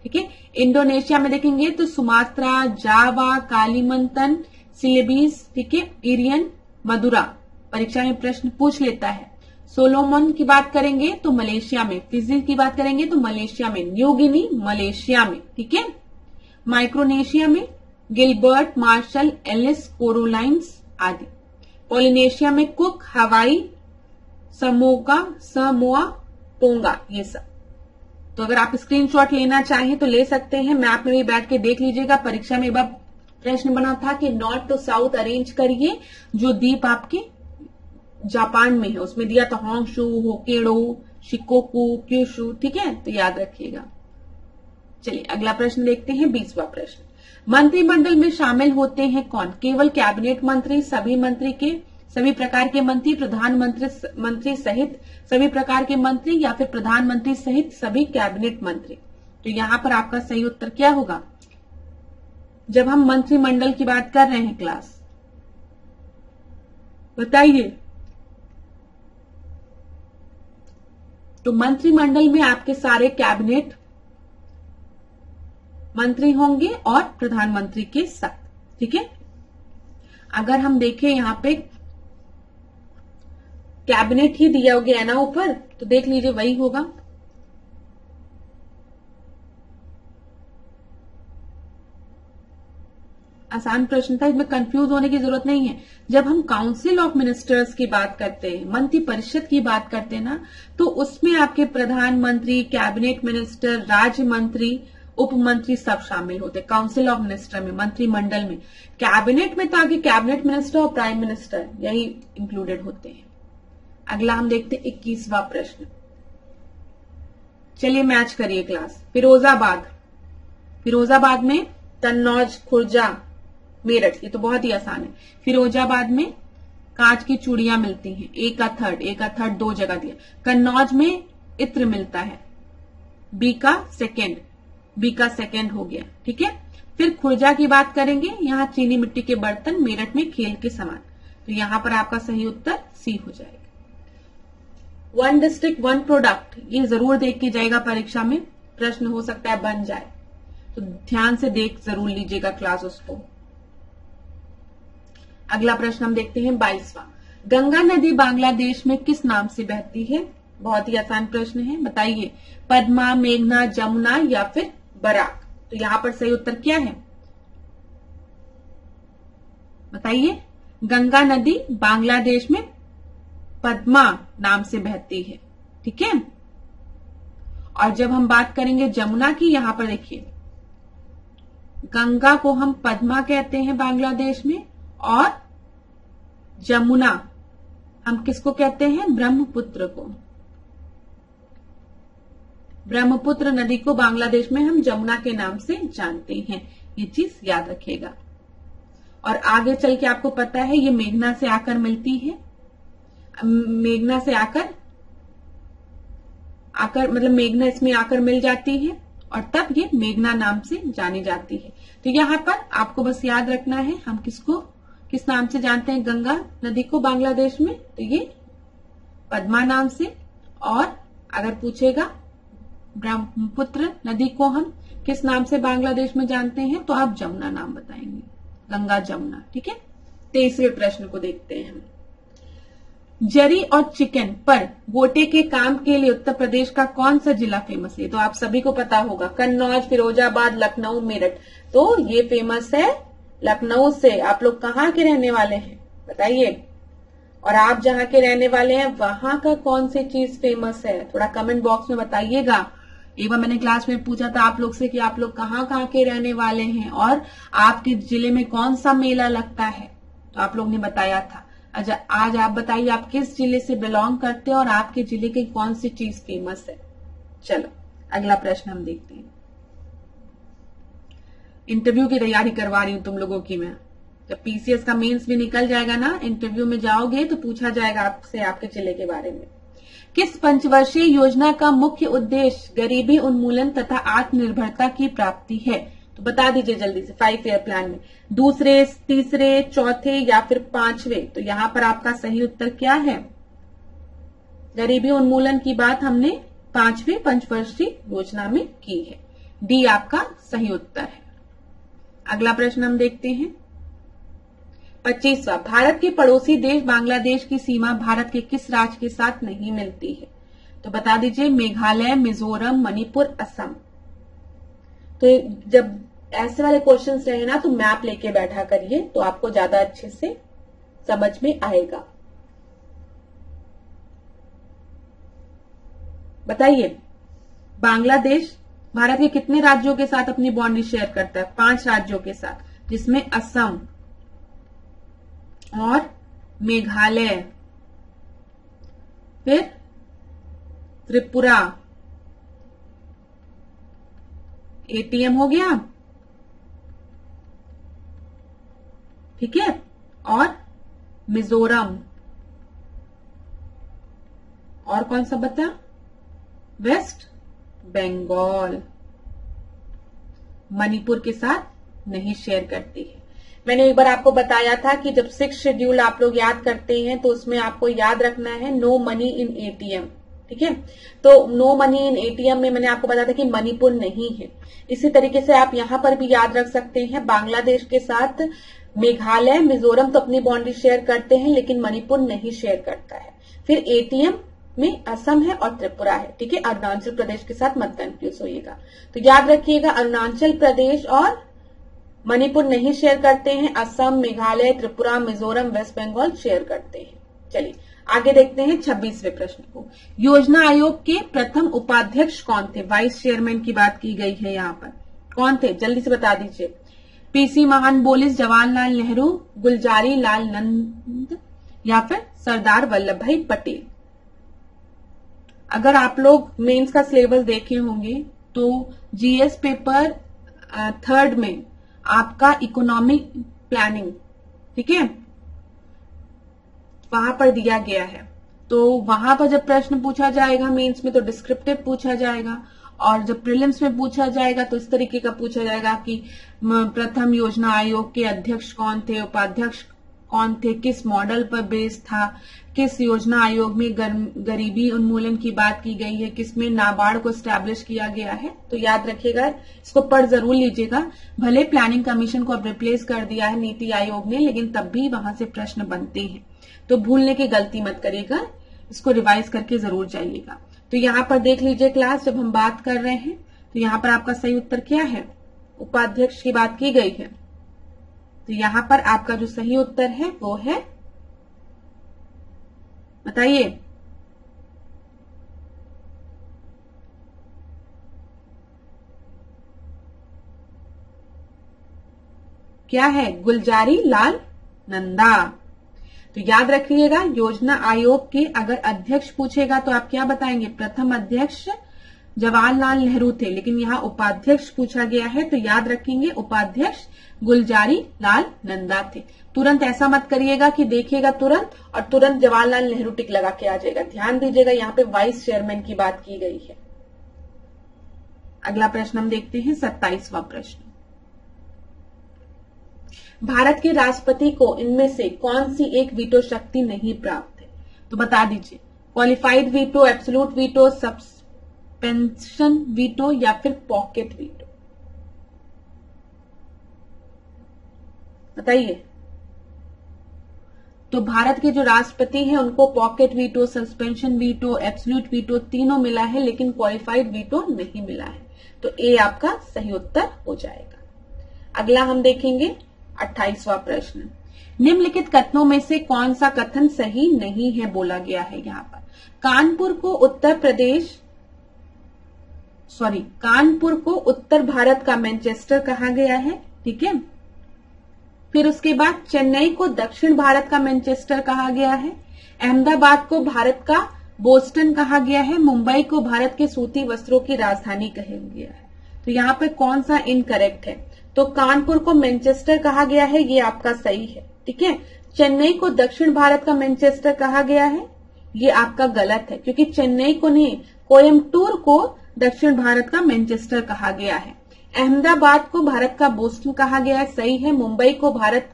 Speaker 1: ठीक है। इंडोनेशिया में देखेंगे तो सुमात्रा, जावा, कालीमंतन, सिलेबीज, ठीक है, इरियन, मदुरा, परीक्षा में प्रश्न पूछ लेता है। सोलोमन की बात करेंगे तो मलेशिया में, फिजी की बात करेंगे तो मलेशिया में, न्यू गिनी मलेशिया में, ठीक है। माइक्रोनेशिया में गिलबर्ट, मार्शल, एलिस, कोरोलाइन्स आदि। पोलिनेशिया में कुक, हवाई, समोआ, टोंगा, ये सब। तो अगर आप स्क्रीनशॉट लेना चाहें तो ले सकते हैं, मैप में भी बैठ के देख लीजिएगा। परीक्षा में एक बार प्रश्न बना था कि नॉर्थ टू साउथ अरेंज करिए जो द्वीप आपके जापान में है, उसमें दिया था होन्शु, होक्काइडो, शिकोकू, क्यूशु, ठीक है, तो याद रखिएगा। चलिए अगला प्रश्न देखते हैं, 20वां प्रश्न। मंत्रिमंडल में शामिल होते हैं कौन? केवल कैबिनेट मंत्री, सभी प्रकार के मंत्री, प्रधानमंत्री सहित सभी प्रकार के मंत्री, या फिर प्रधानमंत्री सहित सभी कैबिनेट मंत्री। तो यहां पर आपका सही उत्तर क्या होगा? जब हम मंत्रिमंडल की बात कर रहे हैं क्लास, बताइए। तो मंत्रिमंडल में आपके सारे कैबिनेट मंत्री होंगे और प्रधानमंत्री के साथ, ठीक है। अगर हम देखें यहाँ पे कैबिनेट ही दिया गया है ना ऊपर, तो देख लीजिए वही होगा। आसान प्रश्न था, इसमें कंफ्यूज होने की जरूरत नहीं है। जब हम काउंसिल ऑफ मिनिस्टर्स की बात करते हैं, मंत्री परिषद की बात करते हैं ना, तो उसमें आपके प्रधानमंत्री, कैबिनेट मिनिस्टर, राज्य मंत्री, उप मंत्री सब शामिल होते हैं। काउंसिल ऑफ मिनिस्टर में, मंत्रिमंडल में। कैबिनेट में तो आगे कैबिनेट मिनिस्टर और प्राइम मिनिस्टर यही इंक्लूडेड होते हैं। अगला हम देखते हैं 21वां प्रश्न। चलिए मैच करिए क्लास। फिरोजाबाद, फिरोजाबाद में कन्नौज, खुर्जा, मेरठ, ये तो बहुत ही आसान है। फिरोजाबाद में कांच की चूड़ियां मिलती हैं, ए का थर्ड 2 जगह दिया। कन्नौज में इत्र मिलता है, बी का सेकेंड हो गया, ठीक है। फिर खुर्जा की बात करेंगे, यहाँ चीनी मिट्टी के बर्तन, मेरठ में खेल के सामान। तो यहां पर आपका सही उत्तर सी हो जाएगा। 1 डिस्ट्रिक्ट 1 प्रोडक्ट, ये जरूर देख के जाएगा परीक्षा में, प्रश्न हो सकता है बन जाए, तो ध्यान से देख जरूर लीजिएगा क्लास उसको। अगला प्रश्न हम देखते हैं 22वां। गंगा नदी बांग्लादेश में किस नाम से बहती है? बहुत ही आसान प्रश्न है, बताइए। पद्मा, मेघना, जमुना या फिर बराक? तो यहां पर सही उत्तर क्या है बताइए। गंगा नदी बांग्लादेश में पद्मा नाम से बहती है, ठीक है। और जब हम बात करेंगे जमुना की, यहां पर देखिए, गंगा को हम पद्मा कहते हैं बांग्लादेश में, और जमुना हम किसको कहते हैं? ब्रह्मपुत्र को। ब्रह्मपुत्र नदी को बांग्लादेश में हम जमुना के नाम से जानते हैं, ये चीज याद रखिएगा। और आगे चल के आपको पता है ये मेघना से आकर मिलती है, मेघना से आकर मतलब मेघना इसमें आकर मिल जाती है, और तब ये मेघना नाम से जानी जाती है। तो यहां पर आपको बस याद रखना है हम किस नाम से जानते हैं गंगा नदी को बांग्लादेश में, तो ये पद्मा नाम से। और अगर पूछेगा ब्रह्मपुत्र नदी को हम किस नाम से बांग्लादेश में जानते हैं, तो आप जमुना नाम बताएंगे, गंगा जमुना, ठीक है। 23वें प्रश्न को देखते हैं हम। जरी और चिकन पर गोटे के काम के लिए उत्तर प्रदेश का कौन सा जिला फेमस है? तो आप सभी को पता होगा, कन्नौज, फिरोजाबाद, लखनऊ, मेरठ। तो ये फेमस है लखनऊ से। आप लोग कहाँ के रहने वाले हैं बताइए, और आप जहां के रहने वाले हैं वहां का कौन सी चीज फेमस है, थोड़ा कमेंट बॉक्स में बताइएगा। एक बार मैंने क्लास में पूछा था आप लोग से कि आप लोग कहाँ के रहने वाले हैं और आपके जिले में कौन सा मेला लगता है, तो आप लोग ने बताया था। आज आप बताइए आप किस जिले से बिलोंग करते हैं और आपके जिले की कौन सी चीज फेमस है। चलो अगला प्रश्न हम देखते हैं। इंटरव्यू की तैयारी करवा रही हूं तुम लोगों की मैं। जब पीसीएस का मेंस भी निकल जाएगा ना, इंटरव्यू में जाओगे तो पूछा जाएगा आपसे आपके जिले के बारे में। किस पंचवर्षीय योजना का मुख्य उद्देश्य गरीबी उन्मूलन तथा आत्मनिर्भरता की प्राप्ति है? तो बता दीजिए जल्दी से। 5 ईयर प्लान में दूसरे, तीसरे, चौथे या फिर 5वें? तो यहां पर आपका सही उत्तर क्या है? गरीबी उन्मूलन की बात हमने 5वें पंचवर्षीय योजना में की है। डी आपका सही उत्तर है। अगला प्रश्न हम देखते हैं 25वां। भारत के पड़ोसी देश बांग्लादेश की सीमा भारत के किस राज्य के साथ नहीं मिलती है? तो बता दीजिए। मेघालय, मिजोरम, मणिपुर, असम। तो जब ऐसे वाले क्वेश्चंस रहे ना तो मैप लेके बैठा करिए, तो आपको ज्यादा अच्छे से समझ में आएगा। बताइए बांग्लादेश भारत के कितने राज्यों के साथ अपनी बाउंड्री शेयर करता है? 5 राज्यों के साथ, जिसमें असम और मेघालय, फिर त्रिपुरा, एटीएम हो गया, ठीक है, और मिजोरम, और कौन सा बता? वेस्ट बंगाल। मणिपुर के साथ नहीं शेयर करती है। मैंने एक बार आपको बताया था कि जब 6 शेड्यूल आप लोग याद करते हैं तो उसमें आपको याद रखना है नो मनी इन एटीएम, ठीक है। तो नो मनी इन एटीएम में मैंने आपको बताया था कि मणिपुर नहीं है। इसी तरीके से आप यहां पर भी याद रख सकते हैं, बांग्लादेश के साथ मेघालय मिजोरम तो अपनी बाउंड्री शेयर करते हैं, लेकिन मणिपुर नहीं शेयर करता है। फिर एटीएम में असम है और त्रिपुरा है, ठीक है। अरुणाचल प्रदेश के साथ मत कंफ्यूज होइएगा। तो याद रखिएगा, अरुणाचल प्रदेश और मणिपुर नहीं शेयर करते हैं, असम, मेघालय, त्रिपुरा, मिजोरम, वेस्ट बंगाल शेयर करते हैं। चलिए आगे देखते हैं 26वें प्रश्न को। योजना आयोग के प्रथम उपाध्यक्ष कौन थे? वाइस चेयरमैन की बात की गई है यहाँ पर। कौन थे जल्दी से बता दीजिए। पीसी महानबोलिस, जवाहरलाल नेहरू, गुलजारी लाल नंद या फिर सरदार वल्लभ भाई पटेल। अगर आप लोग मेंस का सिलेबस देखे होंगे तो जीएस पेपर 3rd में आपका इकोनॉमिक प्लानिंग, ठीक है, वहां पर दिया गया है। तो वहां पर जब प्रश्न पूछा जाएगा मेंस में तो डिस्क्रिप्टिव पूछा जाएगा, और जब प्रीलिम्स में पूछा जाएगा तो इस तरीके का पूछा जाएगा कि प्रथम योजना आयोग के अध्यक्ष कौन थे, उपाध्यक्ष कौन थे, किस मॉडल पर बेस था, किस योजना आयोग में गरीबी उन्मूलन की बात की गई है, किसमें नाबार्ड को स्टैब्लिश किया गया है। तो याद रखिएगा, इसको पढ़ जरूर लीजिएगा। भले प्लानिंग कमीशन को अब रिप्लेस कर दिया है नीति आयोग ने, लेकिन तब भी वहां से प्रश्न बनते हैं, तो भूलने की गलती मत करिएगा, इसको रिवाइज करके जरूर जाइएगा। तो यहाँ पर देख लीजिए क्लास, जब हम बात कर रहे हैं तो यहाँ पर आपका सही उत्तर क्या है? उपाध्यक्ष की बात की गई है। तो यहाँ पर आपका जो सही उत्तर है वो है, बताइए, क्या है? गुलजारी लाल नंदा। तो याद रखिएगा, योजना आयोग के अगर अध्यक्ष पूछेगा तो आप क्या बताएंगे? प्रथम अध्यक्ष जवाहरलाल नेहरू थे, लेकिन यहाँ उपाध्यक्ष पूछा गया है तो याद रखेंगे उपाध्यक्ष गुलजारी लाल नंदा थे। तुरंत ऐसा मत करिएगा कि देखिएगा तुरंत और तुरंत जवाहरलाल नेहरू टिक लगा के आ जाएगा। ध्यान दीजिएगा, यहाँ पे वाइस चेयरमैन की बात की गई है। अगला प्रश्न हम देखते हैं 27वां प्रश्न। भारत के राष्ट्रपति को इनमें से कौन सी एक वीटो शक्ति नहीं प्राप्त है? तो बता दीजिए, qualified veto, absolute veto, suspension veto या फिर पॉकेट वीटो। बताइए। तो भारत के जो राष्ट्रपति हैं उनको pocket veto, suspension veto, absolute veto तीनों मिला है, लेकिन क्वालिफाइड वीटो नहीं मिला है। तो ए आपका सही उत्तर हो जाएगा। अगला हम देखेंगे 28वां प्रश्न। निम्नलिखित कथनों में से कौन सा कथन सही नहीं है बोला गया है यहाँ पर? कानपुर को उत्तर भारत का मैनचेस्टर कहा गया है, ठीक है। फिर उसके बाद चेन्नई को दक्षिण भारत का मैनचेस्टर कहा गया है, अहमदाबाद को भारत का बोस्टन कहा गया है, मुंबई को भारत के सूती वस्त्रों की राजधानी कहा गया है। तो यहाँ पे कौन सा इनकरेक्ट है? तो कानपुर को मैनचेस्टर कहा गया है, ये आपका सही है, ठीक है। चेन्नई को दक्षिण भारत का मैनचेस्टर कहा गया है, ये आपका गलत है, क्योंकि चेन्नई को नहीं, कोयम्बटूर को दक्षिण भारत का मैनचेस्टर कहा गया है। अहमदाबाद को भारत का बोस्टन कहा गया है, सही है। मुंबई को भारत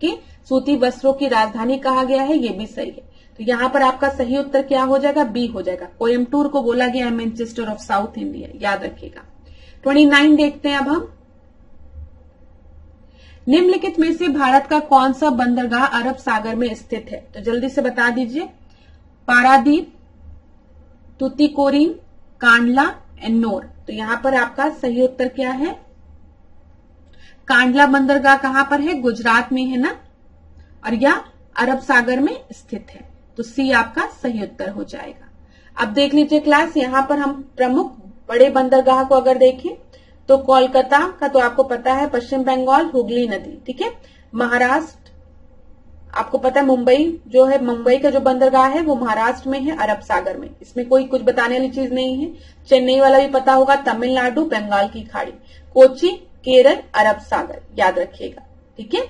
Speaker 1: के सूती वस्त्रों की राजधानी कहा गया है, ये भी सही है। तो यहाँ पर आपका सही उत्तर क्या हो जाएगा? बी हो जाएगा। कोयम्बटूर को बोला गया है मैनचेस्टर ऑफ साउथ इंडिया, याद रखिएगा। 29 देखते हैं अब हम। निम्नलिखित में से भारत का कौन सा बंदरगाह अरब सागर में स्थित है? तो जल्दी से बता दीजिए। पारादीप, तूतीकोरिन, कांडला, एन्नोर। तो यहां पर आपका सही उत्तर क्या है? कांडला बंदरगाह कहां पर है? गुजरात में है ना, और यह अरब सागर में स्थित है। तो सी आपका सही उत्तर हो जाएगा। अब देख लीजिए क्लास, यहां पर हम प्रमुख बड़े बंदरगाह को अगर देखें तो कोलकाता का तो आपको पता है, पश्चिम बंगाल हुगली नदी, ठीक है। महाराष्ट्र आपको पता है, मुंबई जो है, मुंबई का जो बंदरगाह है वो महाराष्ट्र में है, अरब सागर में, इसमें कोई कुछ बताने वाली चीज नहीं है। चेन्नई वाला भी पता होगा, तमिलनाडु, बंगाल की खाड़ी। कोची केरल, अरब सागर, याद रखिएगा, ठीक है।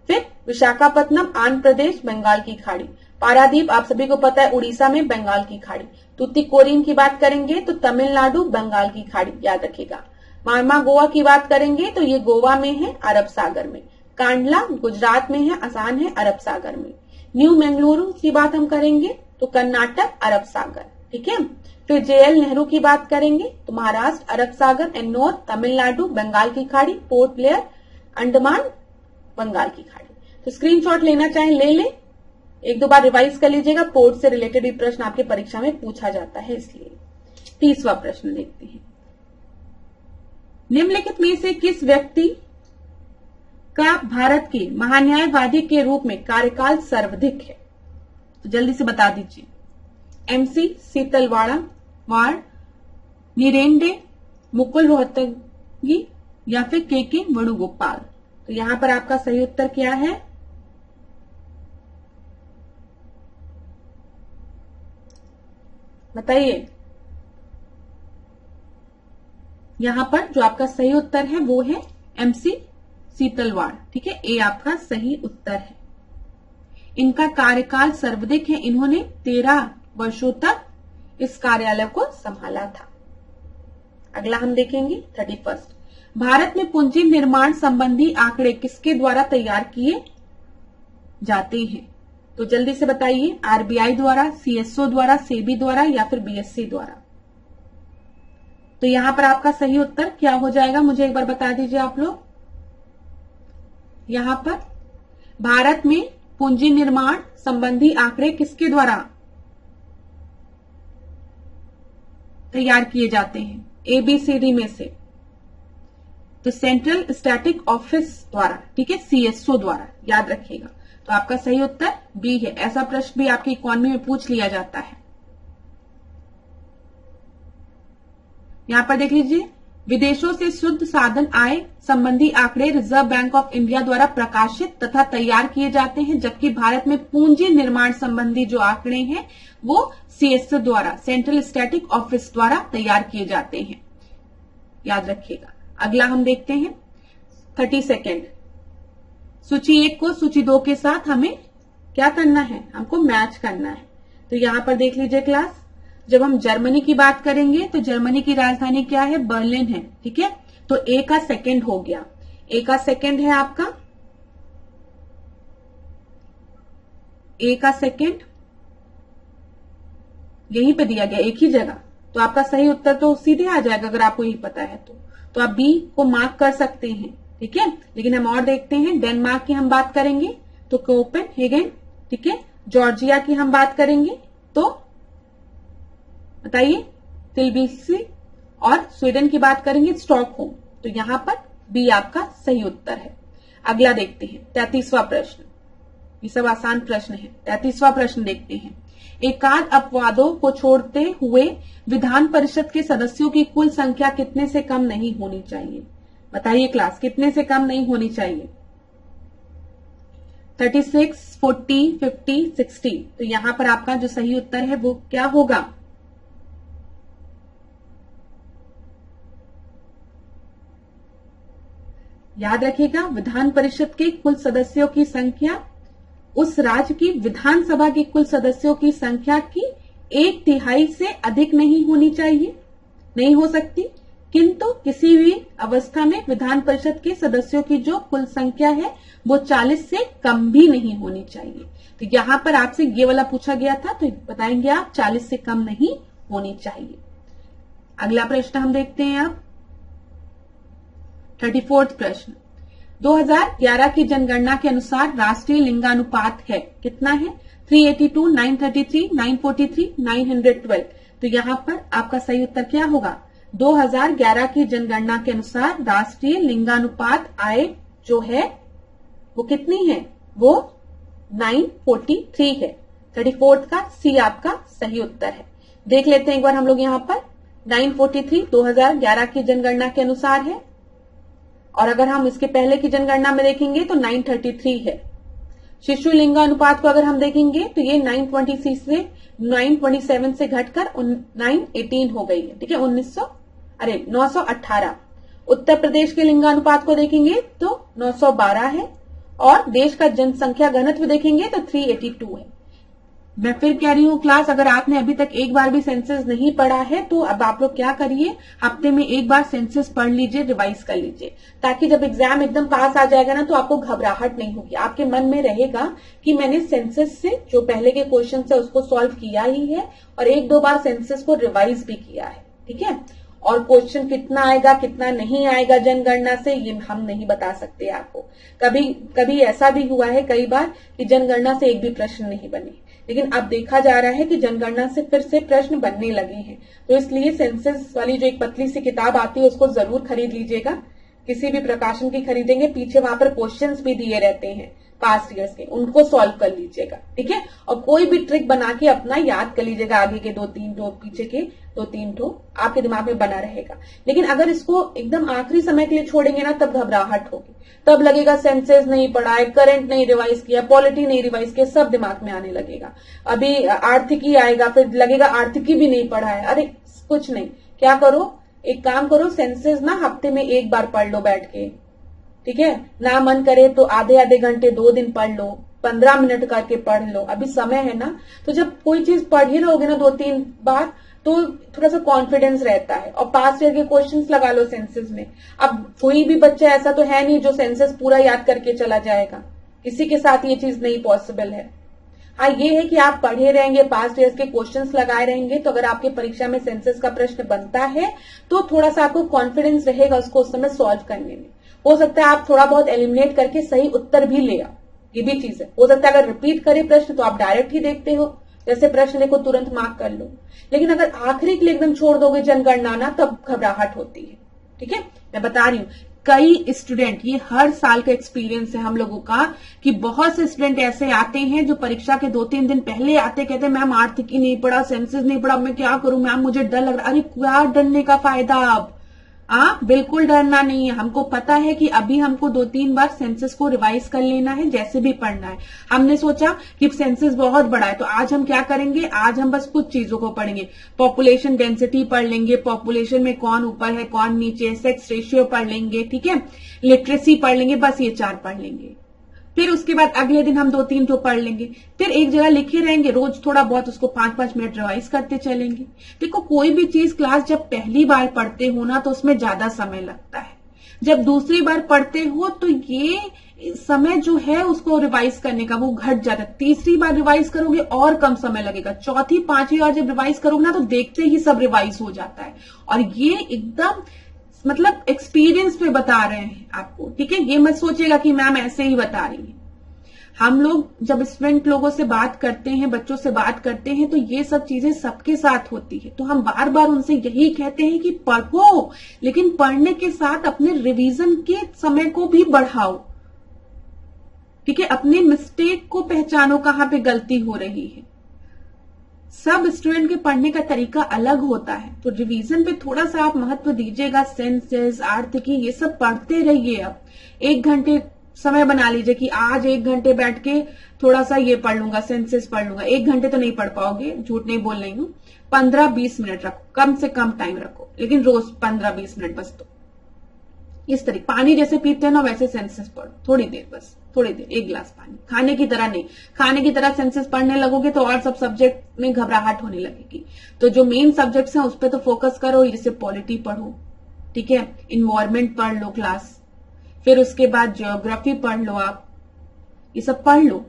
Speaker 1: फिर विशाखापट्टनम आंध्र प्रदेश, बंगाल की खाड़ी। पारादीप आप सभी को पता है उड़ीसा में, बंगाल की खाड़ी। तूतीकोरिन की बात करेंगे तो तमिलनाडु, बंगाल की खाड़ी, याद रखिएगा। मारमा गोवा की बात करेंगे तो ये गोवा में है, अरब सागर में। कांडला गुजरात में है, आसान है, अरब सागर में। न्यू मंगलुरु की बात हम करेंगे तो कर्नाटक, अरब सागर, ठीक है। फिर जेएल नेहरू की बात करेंगे तो महाराष्ट्र, अरब सागर, एन्नोर, तमिलनाडु, बंगाल की खाड़ी। पोर्ट ब्लेयर, अंडमान बंगाल की खाड़ी। तो स्क्रीनशॉट लेना चाहे ले लें, एक दो बार रिवाइज कर लीजिएगा, पोर्ट से रिलेटेड भी प्रश्न आपके परीक्षा में पूछा जाता है इसलिए। 30वां प्रश्न देखते हैं। निम्नलिखित में से किस व्यक्ति का भारत के महान्यायवादी के रूप में कार्यकाल सर्वाधिक है? तो जल्दी से बता दीजिए। MC सीतलवाड़ा वाड़, निरेंडे, मुकुल रोहतगी या फिर के वेणुगोपाल। तो यहां पर आपका सही उत्तर क्या है? बताइए। यहां पर जो आपका सही उत्तर है वो है MC सीतलवाड़। ठीक है, ए आपका सही उत्तर है। इनका कार्यकाल सर्वाधिक है, इन्होंने 13 वर्षों तक इस कार्यालय को संभाला था। अगला हम देखेंगे 31। भारत में पूंजी निर्माण संबंधी आंकड़े किसके द्वारा तैयार किए जाते हैं? तो जल्दी से बताइए। RBI द्वारा, CSO द्वारा, सेबी द्वारा या फिर BSE द्वारा। तो यहां पर आपका सही उत्तर क्या हो जाएगा, मुझे एक बार बता दीजिए आप लोग। यहां पर भारत में पूंजी निर्माण संबंधी आंकड़े किसके द्वारा तैयार किए जाते हैं? ABCD में से तो सेंट्रल स्टैटिक ऑफिस द्वारा, ठीक है, CSO द्वारा, याद रखिएगा। तो आपका सही उत्तर बी है। ऐसा प्रश्न भी आपकी इकोनॉमी में पूछ लिया जाता है। यहां पर देख लीजिए, विदेशों से शुद्ध साधन आय संबंधी आंकड़े रिजर्व बैंक ऑफ इंडिया द्वारा प्रकाशित तथा तैयार किए जाते हैं, जबकि भारत में पूंजी निर्माण संबंधी जो आंकड़े हैं वो CSO द्वारा, सेंट्रल स्टैटिक ऑफिस द्वारा तैयार किए जाते हैं, याद रखिएगा। अगला हम देखते हैं 32। सूची 1 को सूची 2 के साथ हमें क्या करना है? हमको मैच करना है। तो यहां पर देख लीजिए क्लास, जब हम जर्मनी की बात करेंगे तो जर्मनी की राजधानी क्या है? बर्लिन है। ठीक है, तो ए का सेकंड हो गया। ए का सेकंड है आपका, ए का सेकंड यहीं पे दिया गया, एक ही जगह। तो आपका सही उत्तर तो सीधे आ जाएगा अगर आपको यही पता है तो आप बी को मार्क कर सकते हैं। ठीक है, लेकिन हम और देखते हैं। डेनमार्क की हम बात करेंगे तो कोपेनहेगन, ठीक है। जॉर्जिया की हम बात करेंगे तो बताइए तिल्बिसी, और स्वीडन की बात करेंगे स्टॉकहोम। तो यहां पर बी आपका सही उत्तर है। अगला देखते हैं 33वां प्रश्न। ये सब आसान प्रश्न है। 33वां प्रश्न देखते हैं। एकाध अपवादों को छोड़ते हुए विधान परिषद के सदस्यों की कुल संख्या कितने से कम नहीं होनी चाहिए? बताइए क्लास, कितने से कम नहीं होनी चाहिए? 36, 40, 50, 60। तो यहां पर आपका जो सही उत्तर है वो क्या होगा? याद रखिएगा, विधान परिषद के कुल सदस्यों की संख्या उस राज्य की विधानसभा की कुल सदस्यों की संख्या की 1/3 से अधिक नहीं होनी चाहिए, नहीं हो सकती। किंतु किसी भी अवस्था में विधान परिषद के सदस्यों की जो कुल संख्या है वो 40 से कम भी नहीं होनी चाहिए। तो यहां पर आपसे ये वाला पूछा गया था, तो बताएंगे आप 40 से कम नहीं होनी चाहिए। अगला प्रश्न हम देखते हैं अब 34वां प्रश्न। 2011 की जनगणना के अनुसार राष्ट्रीय लिंगानुपात है कितना है? 382, 933, 943, 912। तो यहां पर आपका सही उत्तर क्या होगा? 2011 की जनगणना के अनुसार राष्ट्रीय लिंगानुपात आय जो है वो कितनी है? वो 943 है। 34 का सी आपका सही उत्तर है। देख लेते हैं एक बार हम लोग यहां पर। 943 2011 की जनगणना के अनुसार है, और अगर हम इसके पहले की जनगणना में देखेंगे तो 933 है। शिशु लिंगानुपात को अगर हम देखेंगे तो ये 927 से घटकर 918 हो गई है। ठीक है, 918। उत्तर प्रदेश के लिंगानुपात को देखेंगे तो 912 है, और देश का जनसंख्या घनत्व देखेंगे तो 382 है। मैं फिर कह रही हूँ क्लास, अगर आपने अभी तक एक बार भी सेंसस नहीं पढ़ा है तो अब आप लोग क्या करिए, हफ्ते में एक बार सेंसस पढ़ लीजिए, रिवाइज कर लीजिए, ताकि जब एग्जाम एकदम पास आ जाएगा ना तो आपको घबराहट नहीं होगी। आपके मन में रहेगा कि मैंने सेंसस से जो पहले के क्वेश्चन है उसको सॉल्व किया ही है, और 1-2 बार सेंसस को रिवाइज भी किया है। ठीक है, और क्वेश्चन कितना आएगा कितना नहीं आएगा जनगणना से ये हम नहीं बता सकते आपको। कभी कभी ऐसा भी हुआ है कई बार कि जनगणना से एक भी प्रश्न नहीं बने, लेकिन अब देखा जा रहा है कि जनगणना से फिर से प्रश्न बनने लगे हैं। तो इसलिए सेंसस वाली जो एक पतली सी किताब आती है उसको जरूर खरीद लीजिएगा, किसी भी प्रकाशन की खरीदेंगे, पीछे वहां पर क्वेश्चंस भी दिए रहते हैं पास्ट ईयर्स के, उनको सॉल्व कर लीजिएगा, ठीक है। और कोई भी ट्रिक बना के अपना याद कर लीजिएगा, आगे के 2-3 ठो पीछे के 2-3 ठो आपके दिमाग में बना रहेगा। लेकिन अगर इसको एकदम आखिरी समय के लिए छोड़ेंगे ना तब घबराहट होगी, तब लगेगा सेंसस नहीं पढ़ा है, करंट नहीं रिवाइज किया, पॉलिटी नहीं रिवाइज किया, सब दिमाग में आने लगेगा। अभी आर्थिकी आएगा फिर लगेगा आर्थिकी भी नहीं पढ़ा है, अरे कुछ नहीं। क्या करो, एक काम करो, सेंसस ना हफ्ते में एक बार पढ़ लो बैठ के, ठीक है। ना मन करे तो आधे आधे घंटे 2 दिन पढ़ लो, 15 मिनट करके पढ़ लो, अभी समय है ना। तो जब कोई चीज पढ़ ही रहोगे ना 2-3 बार तो थोड़ा सा कॉन्फिडेंस रहता है। और पास्ट ईयर के क्वेश्चंस लगा लो सेंसस में। अब कोई भी बच्चा ऐसा तो है नहीं जो सेंसस पूरा याद करके चला जाएगा, किसी के साथ ये चीज नहीं पॉसिबल है। हाँ, ये है कि आप पढ़े रहेंगे, पास्ट ईयर्स के क्वेश्चंस लगाए रहेंगे, तो अगर आपके परीक्षा में सेंसस का प्रश्न बनता है तो थोड़ा सा आपको कॉन्फिडेंस रहेगा उसको उस समय सॉल्व करने में। हो सकता है आप थोड़ा बहुत एलिमिनेट करके सही उत्तर भी ले आओ, ये भी चीज है। हो सकता है अगर रिपीट करे प्रश्न तो आप डायरेक्ट ही देखते हो, जैसे प्रश्न देखो तुरंत मार्क कर लो। लेकिन अगर आखिरी के लिए एकदम छोड़ दोगे जनगणना ना तब घबराहट होती है, ठीक है। मैं बता रही हूँ कई स्टूडेंट, ये हर साल का एक्सपीरियंस है हम लोगों का कि बहुत से स्टूडेंट ऐसे आते हैं जो परीक्षा के 2-3 दिन पहले आते, कहते हैं मैम आर्थिकी नहीं पढ़ा, सेंसस नहीं पढ़ा, मैं क्या करूं मैम, मुझे डर लग रहा। अरे क्या डरने का फायदा, अब बिल्कुल डरना नहीं है। हमको पता है कि अभी हमको 2-3 बार सेंसस को रिवाइज कर लेना है, जैसे भी पढ़ना है। हमने सोचा कि सेंसस बहुत बड़ा है तो आज हम क्या करेंगे, आज हम बस कुछ चीजों को पढ़ेंगे। पॉपुलेशन डेंसिटी पढ़ लेंगे, पॉपुलेशन में कौन ऊपर है कौन नीचे, सेक्स रेशियो पढ़ लेंगे, ठीक है, लिटरेसी पढ़ लेंगे, बस ये 4 पढ़ लेंगे। फिर उसके बाद अगले दिन हम 2-3 तो पढ़ लेंगे, फिर एक जगह लिखे रहेंगे, रोज थोड़ा बहुत उसको 5-5 मिनट रिवाइज करते चलेंगे। देखो कोई भी चीज क्लास जब पहली बार पढ़ते हो ना तो उसमें ज्यादा समय लगता है, जब दूसरी बार पढ़ते हो तो ये समय जो है उसको रिवाइज करने का वो घट जाता है। तीसरी बार रिवाइज करोगे और कम समय लगेगा, चौथी 5वीं बार जब रिवाइज करोगे ना तो देखते ही सब रिवाइज हो जाता है। और ये एकदम मतलब एक्सपीरियंस पे बता रहे हैं आपको, ठीक है। ये मत सोचिएगा कि मैम ऐसे ही बता रही है। हम लोग जब स्टूडेंट लोगों से बात करते हैं, बच्चों से बात करते हैं तो ये सब चीजें सबके साथ होती है। तो हम बार बार उनसे यही कहते हैं कि पढ़ो, लेकिन पढ़ने के साथ अपने रिवीजन के समय को भी बढ़ाओ, ठीक है। अपने मिस्टेक को पहचानो, कहां पे गलती हो रही है। सब स्टूडेंट के पढ़ने का तरीका अलग होता है, तो रिवीजन पे थोड़ा सा आप महत्व दीजिएगा। सेंसस, आर्थिकी, ये सब पढ़ते रहिए। अब 1 घंटे समय बना लीजिए कि आज 1 घंटे बैठ के थोड़ा सा ये पढ़ लूंगा, सेंसस पढ़ लूंगा। 1 घंटे तो नहीं पढ़ पाओगे, झूठ नहीं बोल रही हूं, 15-20 मिनट रखो, कम से कम टाइम रखो, लेकिन रोज 15-20 मिनट बस। तो इस तरीके पानी जैसे पीते हैं ना वैसे सेंसस पढ़ो, थोड़ी देर, बस थोड़ी देर, 1 गिलास पानी। खाने की तरह नहीं, खाने की तरह सेंसस पढ़ने लगोगे तो और सब सब्जेक्ट में घबराहट होने लगेगी। तो जो मेन सब्जेक्ट्स हैं उस पर तो फोकस करो, जैसे पॉलिटी पढ़ो, ठीक है, इन्वायरमेंट पढ़ लो क्लास, फिर उसके बाद ज्योग्राफी पढ़ लो, आप ये सब पढ़ लो।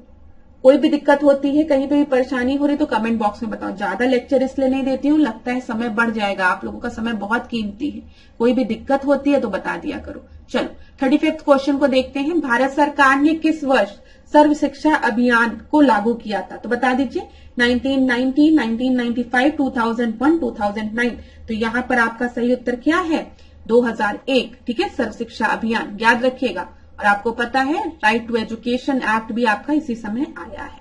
Speaker 1: कोई भी दिक्कत होती है, कहीं पे भी परेशानी हो रही तो कमेंट बॉक्स में बताओ। ज्यादा लेक्चर इसलिए नहीं देती हूँ, लगता है समय बढ़ जाएगा, आप लोगों का समय बहुत कीमती है। कोई भी दिक्कत होती है तो बता दिया करो। चलो 35th क्वेश्चन को देखते हैं। भारत सरकार ने किस वर्ष सर्व शिक्षा अभियान को लागू किया था, तो बता दीजिए। 1990, 1995, 2001, 2009। तो यहाँ पर आपका सही उत्तर क्या है, 2001, ठीक है, सर्व शिक्षा अभियान याद रखिएगा। और आपको पता है राइट टू एजुकेशन एक्ट भी आपका इसी समय आया है।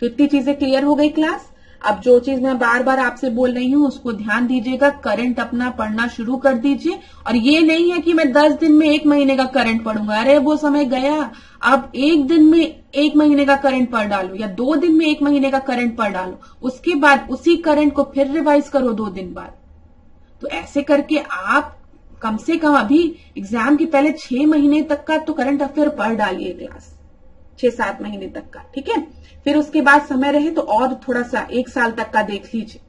Speaker 1: तो इतनी चीजें क्लियर हो गई क्लास। अब जो चीज मैं बार बार आपसे बोल रही हूँ उसको ध्यान दीजिएगा, करंट अपना पढ़ना शुरू कर दीजिए। और ये नहीं है कि मैं 10 दिन में 1 महीने का करंट पढ़ूंगा, अरे वो समय गया। अब 1 दिन में 1 महीने का करंट पढ़ डालो, या 2 दिन में 1 महीने का करंट पढ़ डालो, उसके बाद उसी करंट को फिर रिवाइज करो 2 दिन बाद। तो ऐसे करके आप कम से कम अभी एग्जाम के पहले 6 महीने तक का तो करंट अफेयर पढ़ डालिए क्लास, 6-7 महीने तक का, ठीक है। फिर उसके बाद समय रहे तो और थोड़ा सा 1 साल तक का देख लीजिए।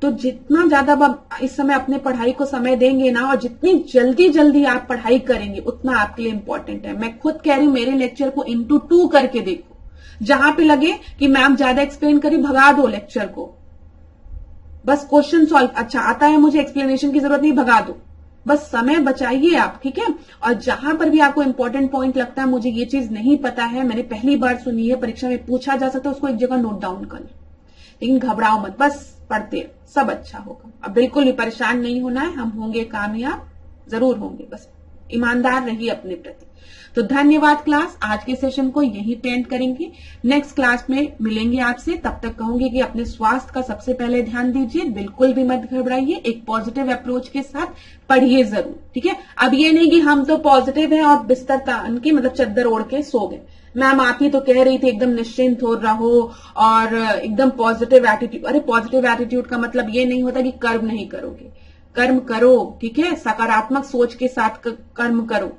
Speaker 1: तो जितना ज्यादा इस समय अपने पढ़ाई को समय देंगे ना, और जितनी जल्दी जल्दी आप पढ़ाई करेंगे उतना आपके लिए इंपॉर्टेंट है। मैं खुद कह रही हूं, मेरे लेक्चर को into 2 करके देखो। जहां पे लगे कि मैम ज्यादा एक्सप्लेन करी, भगा दो लेक्चर को, बस क्वेश्चन सॉल्व, अच्छा आता है मुझे, एक्सप्लेनेशन की जरूरत नहीं, भगा दो, बस समय बचाइए आप, ठीक है। और जहां पर भी आपको इंपॉर्टेंट पॉइंट लगता है मुझे ये चीज नहीं पता है, मैंने पहली बार सुनी है, परीक्षा में पूछा जा सकता है, उसको एक जगह नोट डाउन कर लो, लेकिन घबराओ मत, बस पढ़ते, सब अच्छा होगा। अब बिल्कुल भी परेशान नहीं होना है, हम होंगे कामयाब, जरूर होंगे, बस ईमानदार रहिए अपने प्रति। तो धन्यवाद क्लास, आज के सेशन को यही पे एंड करेंगे, नेक्स्ट क्लास में मिलेंगे आपसे, तब तक कहूंगी कि अपने स्वास्थ्य का सबसे पहले ध्यान दीजिए, बिल्कुल भी मत घबराइए, एक पॉजिटिव अप्रोच के साथ पढ़िए जरूर, ठीक है। अब ये नहीं कि हम तो पॉजिटिव हैं और बिस्तर तान के मतलब चद्दर ओढ़ के सो गए, मैम आप ही तो कह रही थी एकदम निश्चिंत हो रहो और एकदम पॉजिटिव एटीट्यूड, अरे पॉजिटिव एटीट्यूड का मतलब ये नहीं होता कि कर्म नहीं करोगे, कर्म करो, ठीक है, सकारात्मक सोच के साथ कर्म करो,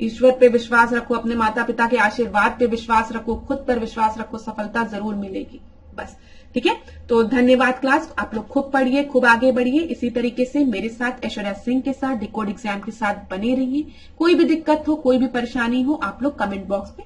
Speaker 1: ईश्वर पे विश्वास रखो, अपने माता पिता के आशीर्वाद पे विश्वास रखो, खुद पर विश्वास रखो, सफलता जरूर मिलेगी, बस, ठीक है। तो धन्यवाद क्लास, आप लोग खूब पढ़िए, खूब आगे बढ़िए, इसी तरीके से मेरे साथ ऐश्वर्या सिंह के साथ डिकोड एग्जाम के साथ बने रहिए। कोई भी दिक्कत हो, कोई भी परेशानी हो, आप लोग कमेंट बॉक्स पे